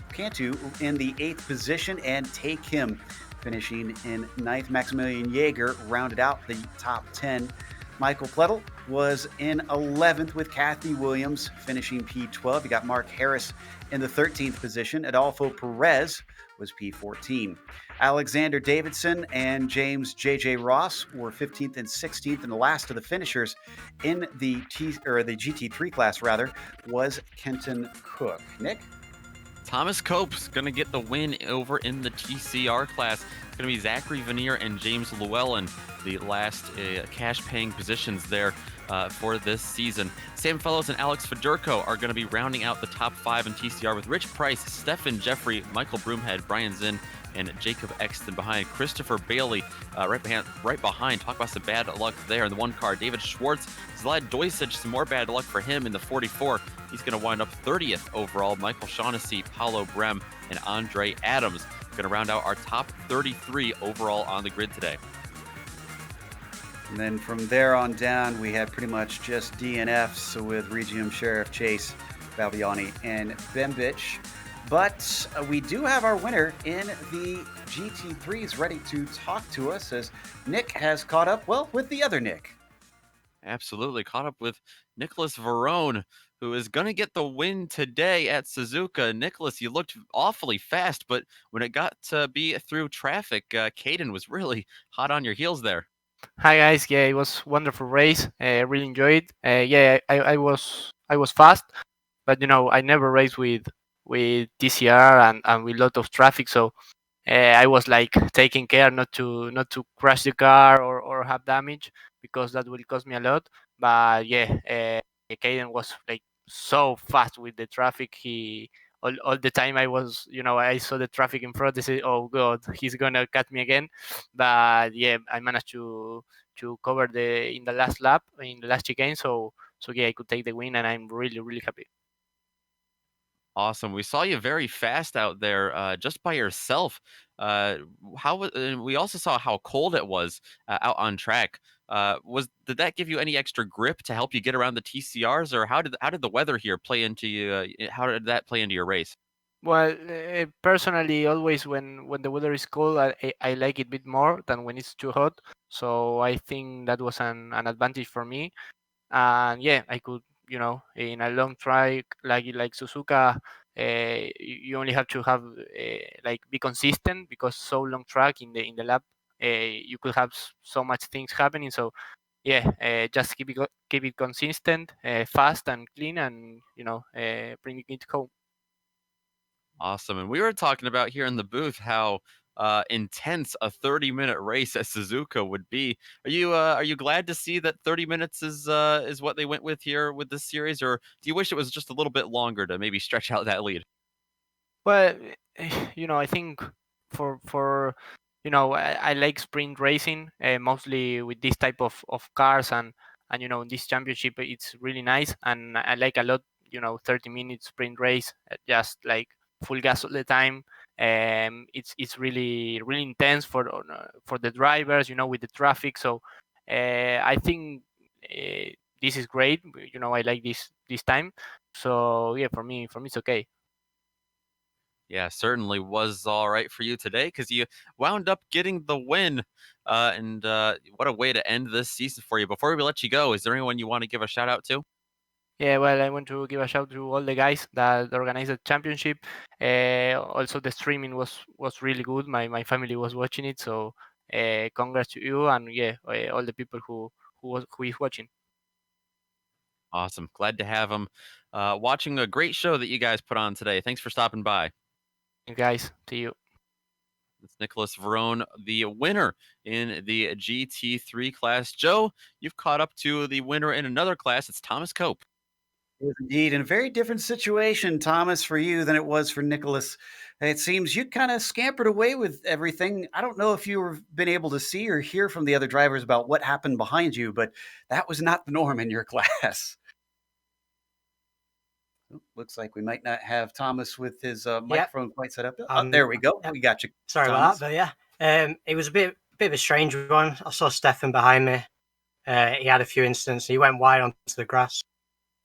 Speaker 1: in the eighth position, and take him finishing in ninth. Maximilian Jaeger rounded out the top 10. Michael Plettel was in 11th with Kathy Williams finishing P12. You got Mark Harris in the 13th position. Adolfo Perez was P14. Alexander Davidson and James J.J. Ross were 15th and 16th, and the last of the finishers in the GT3 class was Kenton Cook. Nick?
Speaker 2: Thomas Cope's going to get the win over in the TCR class. It's going to be Zachary Veneer and James Llewellyn, the last cash-paying positions there for this season. Sam Fellows and Alex Fedorko are going to be rounding out the top 5 in TCR with Rich Price, Stefan Jeffrey, Michael Broomhead, Brian Zinn, and Jacob Exton behind. Christopher Bailey right behind. Talk about some bad luck there in the one car. David Schwartz, Zlad Doisich, some more bad luck for him in the 44. He's going to wind up 30th overall. Michael Shaughnessy, Paulo Brem, and Andre Adams going to round out our top 33 overall on the grid today.
Speaker 1: And then from there on down, we had pretty much just DNFs with Regium Sheriff Chase, Balbiani, and Bembich. But we do have our winner in the GT3s ready to talk to us, as Nick has caught up, well, with the other Nick.
Speaker 2: Absolutely. Caught up with Nicholas Verone, who is going to get the win today at Suzuka. Nicholas, you looked awfully fast, but when it got to be through traffic, Caden was really hot on your heels there.
Speaker 4: Hi guys, yeah, it was wonderful race. I really enjoyed. Yeah, I was fast, but I never race with TCR and with a lot of traffic, so I was like taking care not to crash the car or have damage because that will cost me a lot. But yeah, Caden was like so fast with the traffic. He all the time I saw the traffic in front. I said, "Oh God, he's gonna cut me again." But yeah, I managed to cover the in the last lap in the last chicane. So yeah, I could take the win, and I'm really really happy.
Speaker 2: Awesome. We saw you very fast out there, just by yourself. We also saw how cold it was out on track. Did that give you any extra grip to help you get around the TCRs, or how did the weather here play into you? How did that play into your race?
Speaker 4: Well, personally, always when the weather is cold, I like it a bit more than when it's too hot. So I think that was an advantage for me. And yeah, I could, in a long track like Suzuka, you only have to have like be consistent because so long track in the lap, you could have so much things happening. So yeah, just keep it consistent, fast and clean, and bring it home.
Speaker 2: Awesome. And we were talking about here in the booth how intense a 30-minute race at Suzuka would be. Are you glad to see that 30 minutes is what they went with here with this series, or do you wish it was just a little bit longer to maybe stretch out that lead?
Speaker 4: Well, I think for I like sprint racing, mostly with this type of cars, and this championship it's really nice, and I like a lot. 30 minute sprint race, just like full gas all the time. It's really really intense for the drivers, with the traffic. So I think this is great. I like this time. So yeah, for me it's okay.
Speaker 2: Yeah, certainly was all right for you today because you wound up getting the win. And what a way to end this season for you. Before we let you go, is there anyone you want to give a shout out to?
Speaker 4: Yeah, well, I want to give a shout to all the guys that organized the championship. Also, the streaming was really good. My family was watching it, so congrats to you and yeah, all the people who is watching.
Speaker 2: Awesome. Glad to have him. Watching a great show that you guys put on today. Thanks for stopping by.
Speaker 4: You guys, to you.
Speaker 2: It's Nicholas Verone, the winner in the GT3 class. Joe, you've caught up to the winner in another class. It's Thomas Cope.
Speaker 1: Yes, indeed, in a very different situation, Thomas, for you than it was for Nicholas. It seems you kind of scampered away with everything. I don't know if you've been able to see or hear from the other drivers about what happened behind you, but that was not the norm in your class. Oh, looks like we might not have Thomas with his
Speaker 5: Yep.
Speaker 1: microphone quite set up. Oh, there we go.
Speaker 5: Yep.
Speaker 1: We got you,
Speaker 5: Sorry
Speaker 1: Thomas.
Speaker 5: about that, but yeah, it was a bit of a strange one. I saw Stefan behind me. He had a few incidents. He went wide onto the grass,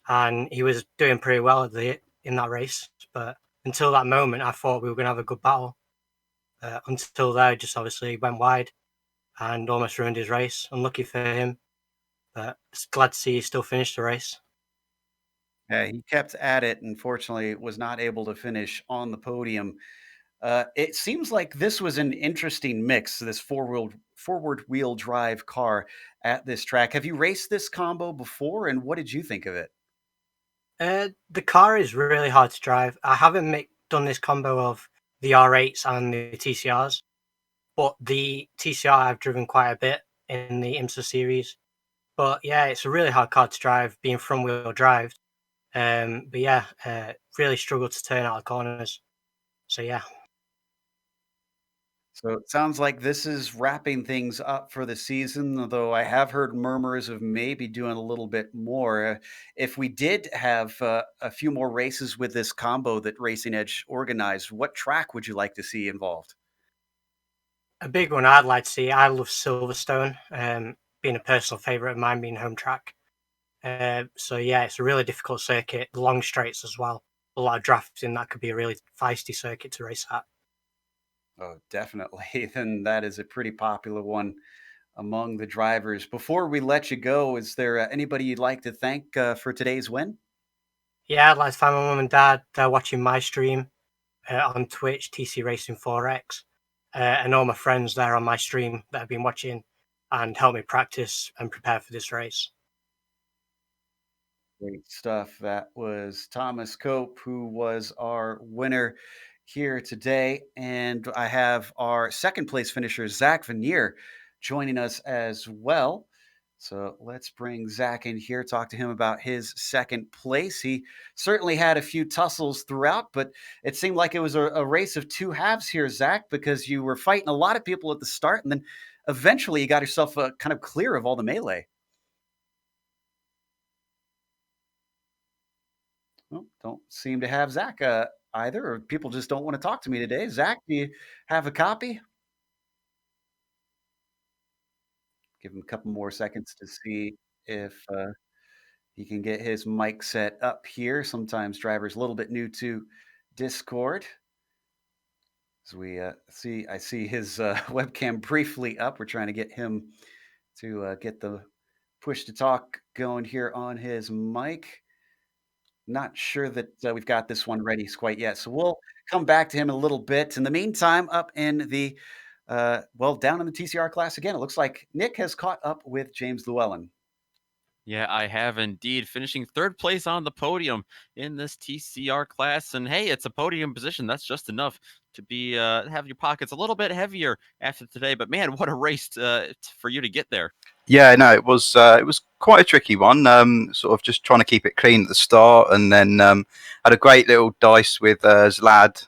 Speaker 5: and he was doing pretty well in that race. But until that moment, I thought we were going to have a good battle. Until there, just obviously went wide and almost ruined his race. Unlucky for him, but it's glad to see he still finished the race.
Speaker 1: Yeah, he kept at it. Unfortunately, was not able to finish on the podium. It seems like this was an interesting mix. This forward wheel drive car at this track. Have you raced this combo before, and what did you think of it?
Speaker 5: The car is really hard to drive. I haven't done this combo of the R8s and the TCRs, but the TCR I've driven quite a bit in the IMSA series. But yeah, it's a really hard car to drive, being front wheel drive. But yeah, really struggled to turn out the corners. So yeah.
Speaker 1: So it sounds like this is wrapping things up for the season, although I have heard murmurs of maybe doing a little bit more. If we did have a few more races with this combo that Racing Edge organized, what track would you like to see involved?
Speaker 5: A big one I'd like to see, I love Silverstone, being a personal favourite of mine, being home track. So yeah, it's a really difficult circuit, long straights as well. A lot of drafting, that could be a really feisty circuit to race at.
Speaker 1: Oh, definitely. Then that is a pretty popular one among the drivers. Before we let you go, is there anybody you'd like to thank for today's win?
Speaker 5: Yeah, I'd like to thank my mum and dad. They're watching my stream on Twitch, TC Racing 4X, and all my friends there on my stream that have been watching and helped me practice and prepare for this race.
Speaker 1: Great stuff. That was Thomas Cope, who was our winner here today. And I have our second place finisher, Zach Vanier, joining us as well. So let's bring Zach in here, talk to him about his second place. He certainly had a few tussles throughout, but it seemed like it was a race of two halves here, Zach, because you were fighting a lot of people at the start, and then eventually you got yourself kind of clear of all the melee. Well, don't seem to have Zach either, or people just don't want to talk to me today. Zach, do you have a copy? Give him a couple more seconds to see if he can get his mic set up here. Sometimes drivers a little bit new to Discord. As we see, I see his webcam briefly up. We're trying to get him to get the push to talk going here on his mic. Not sure that we've got this one ready quite yet. So we'll come back to him in a little bit. In the meantime, up in the, down in the TCR class again, it looks like Nick has caught up with James Llewellyn.
Speaker 2: Yeah, I have indeed, finishing third place on the podium in this TCR class. And hey, it's a podium position. That's just enough to be have your pockets a little bit heavier after today. But man, what a race for you to get there.
Speaker 6: Yeah, no, it was quite a tricky one. Sort of just trying to keep it clean at the start, and then had a great little dice with Zlad.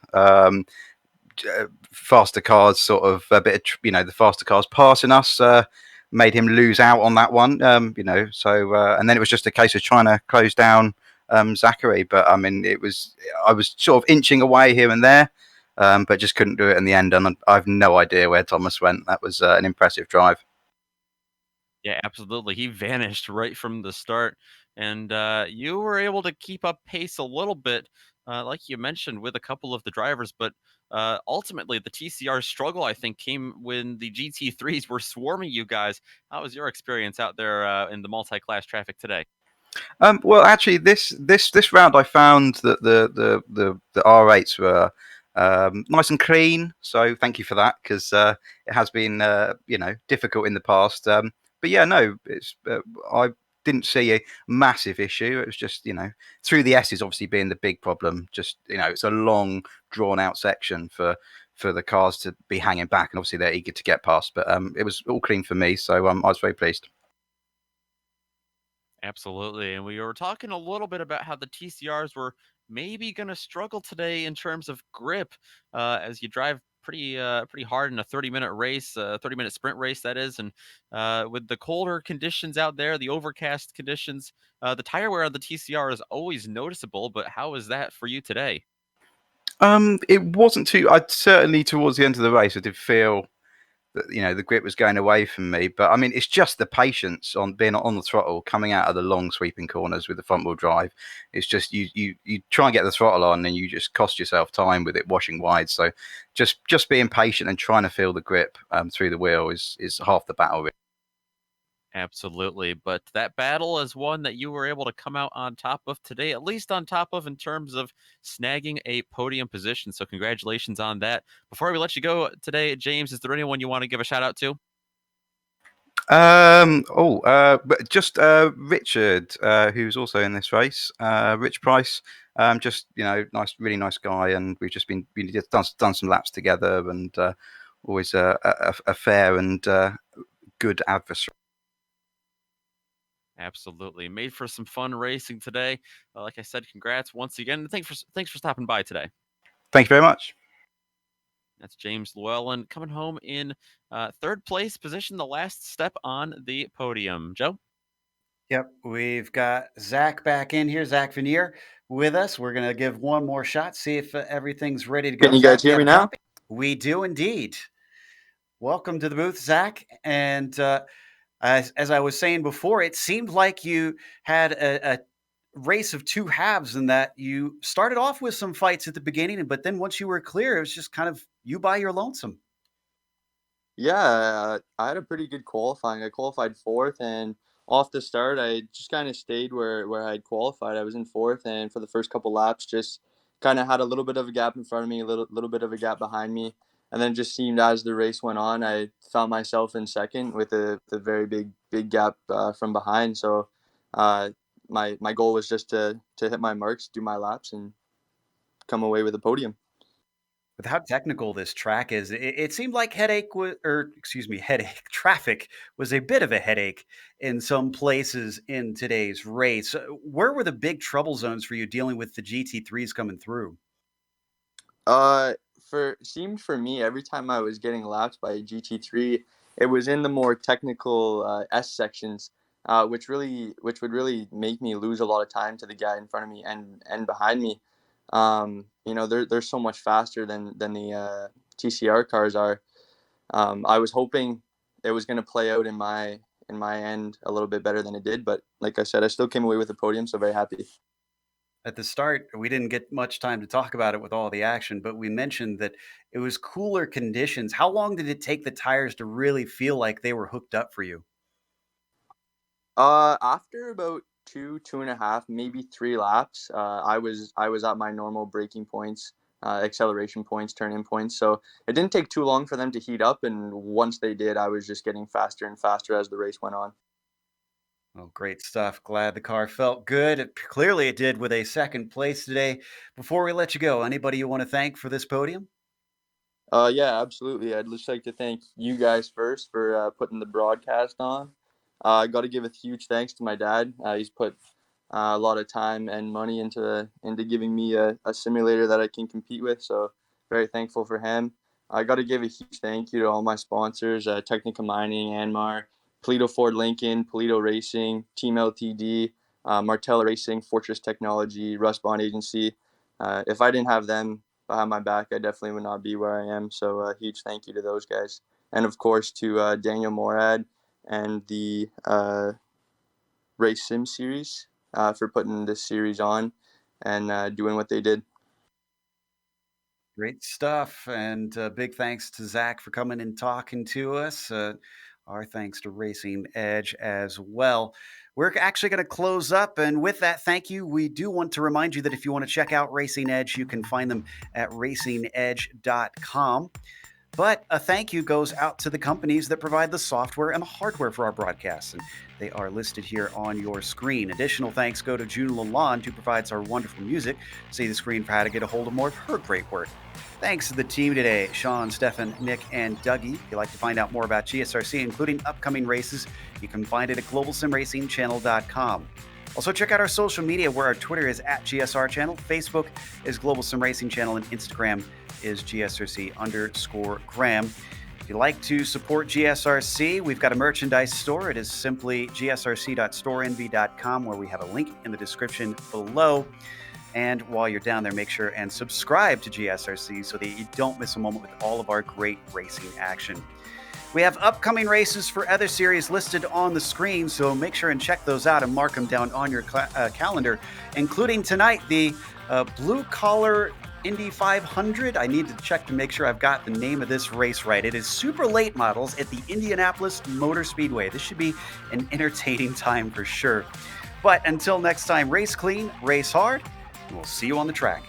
Speaker 6: Faster cars, sort of a bit of the faster cars passing us made him lose out on that one. So and then it was just a case of trying to close down Zachary. But I mean, I was sort of inching away here and there, but just couldn't do it in the end. And I have no idea where Thomas went. That was an impressive drive.
Speaker 2: Yeah, absolutely. He vanished right from the start, and you were able to keep up pace a little bit, like you mentioned, with a couple of the drivers. But ultimately, the TCR struggle, I think, came when the GT3s were swarming you guys. How was your experience out there in the multi-class traffic today?
Speaker 6: Well, actually, this round I found that the R8s were nice and clean. So thank you for that, because it has been difficult in the past. But yeah, no, I didn't see a massive issue. It was just, through the S's obviously being the big problem. Just, it's a long, drawn out section for the cars to be hanging back, and obviously they're eager to get past. But it was all clean for me, so I was very pleased.
Speaker 2: Absolutely. And we were talking a little bit about how the TCRs were maybe going to struggle today in terms of grip as you drive pretty hard in a 30-minute race, 30-minute sprint race, that is. And with the colder conditions out there, the overcast conditions, the tire wear on the TCR is always noticeable. But how is that for you today?
Speaker 6: It wasn't too. I'd certainly towards the end of the race, I did feel that the grip was going away from me. But I mean, it's just the patience on being on the throttle, coming out of the long sweeping corners with the front wheel drive. It's just you try and get the throttle on, and you just cost yourself time with it washing wide. So just being patient and trying to feel the grip through the wheel is half the battle, really.
Speaker 2: Absolutely. But that battle is one that you were able to come out on top of today, at least on top of in terms of snagging a podium position. So congratulations on that. Before we let you go today, James, is there anyone you want to give a shout out to?
Speaker 6: But just Richard, who's also in this race, Rich Price, just nice, really nice guy, and we've just been done some laps together, and always a fair and good adversary.
Speaker 2: Absolutely. Made for some fun racing today. Like I said, congrats once again. Thanks for stopping by today.
Speaker 6: Thank you very much.
Speaker 2: That's James Llewellyn coming home in third place position, the last step on the podium. Joe?
Speaker 1: Yep, we've got Zach back in here, Zach Veneer with us. We're going to give one more shot, see if everything's ready to go.
Speaker 7: Can you
Speaker 1: Zach,
Speaker 7: guys
Speaker 1: do you
Speaker 7: hear
Speaker 1: have
Speaker 7: me
Speaker 1: a
Speaker 7: now?
Speaker 1: copy? We do indeed. Welcome to the booth, Zach. And as I was saying before, it seemed like you had a race of two halves in that you started off with some fights at the beginning, but then once you were clear, it was just kind of you by your lonesome.
Speaker 7: Yeah, I had a pretty good qualifying. I qualified fourth, and off the start, I just kind of stayed where I had qualified. I was in fourth, and for the first couple laps, just kind of had a little bit of a gap in front of me, a little bit of a gap behind me, and then it just seemed as the race went on, I found myself in second with a very big gap from behind. So, uh, my goal was just to hit my marks, do my laps, and come away with a podium.
Speaker 1: With how technical this track is, it seemed like headache traffic was a bit of a headache in some places in today's race. Where were the big trouble zones for you dealing with the GT3s coming through?
Speaker 7: Uh, for me, every time I was getting lapped by a GT3, it was in the more technical S sections, which would really make me lose a lot of time to the guy in front of me and behind me. They're so much faster than the TCR cars are. I was hoping it was going to play out in my end a little bit better than it did, but like I said, I still came away with the podium, so very happy.
Speaker 1: At the start, we didn't get much time to talk about it with all the action, but we mentioned that it was cooler conditions. How long did it take the tires to really feel like they were hooked up for you?
Speaker 7: After about two and a half, maybe 3 laps, I was at my normal braking points, acceleration points, turn-in points. So it didn't take too long for them to heat up, and once they did, I was just getting faster and faster as the race went on.
Speaker 1: Oh, great stuff. Glad the car felt good. Clearly, it did with a second place today. Before we let you go, anybody you want to thank for this podium?
Speaker 7: Yeah, absolutely. I'd just like to thank you guys first for putting the broadcast on. I got to give a huge thanks to my dad. He's put a lot of time and money into giving me a simulator that I can compete with. So very thankful for him. I got to give a huge thank you to all my sponsors: Technica Mining, Anmar, Polito Ford Lincoln, Polito Racing, Team LTD, Martell Racing, Fortress Technology, Rust Bond Agency. If I didn't have them behind my back, I definitely would not be where I am. So huge thank you to those guys, and of course to Daniel Morad and the Race Sim series for putting this series on and doing what they did.
Speaker 1: Great stuff. And big thanks to Zach for coming and talking to us. Our thanks to Racing Edge as well. We're actually going to close up. And with that, thank you. We do want to remind you that if you want to check out Racing Edge, you can find them at racingedge.com. But a thank you goes out to the companies that provide the software and the hardware for our broadcasts, and they are listed here on your screen. Additional thanks go to June Lalonde, who provides our wonderful music. See the screen for how to get a hold of more of her great work. Thanks to the team today, Sean, Stefan, Nick, and Dougie. If you'd like to find out more about GSRC, including upcoming races, you can find it at globalsimracingchannel.com. Also, check out our social media, where our Twitter is @GSR Channel, Facebook is Global Sim Racing Channel, and Instagram is GSRC_Graham. If you'd like to support GSRC, we've got a merchandise store. It is simply gsrc.storenvy.com, where we have a link in the description below. And while you're down there, make sure and subscribe to GSRC so that you don't miss a moment with all of our great racing action. We have upcoming races for other series listed on the screen, so make sure and check those out and mark them down on your calendar, including tonight, the Blue Collar Indy 500. I need to check to make sure I've got the name of this race right. It is super late models at the Indianapolis Motor Speedway. This should be an entertaining time for sure. But until next time, race clean, race hard, and we'll see you on the track.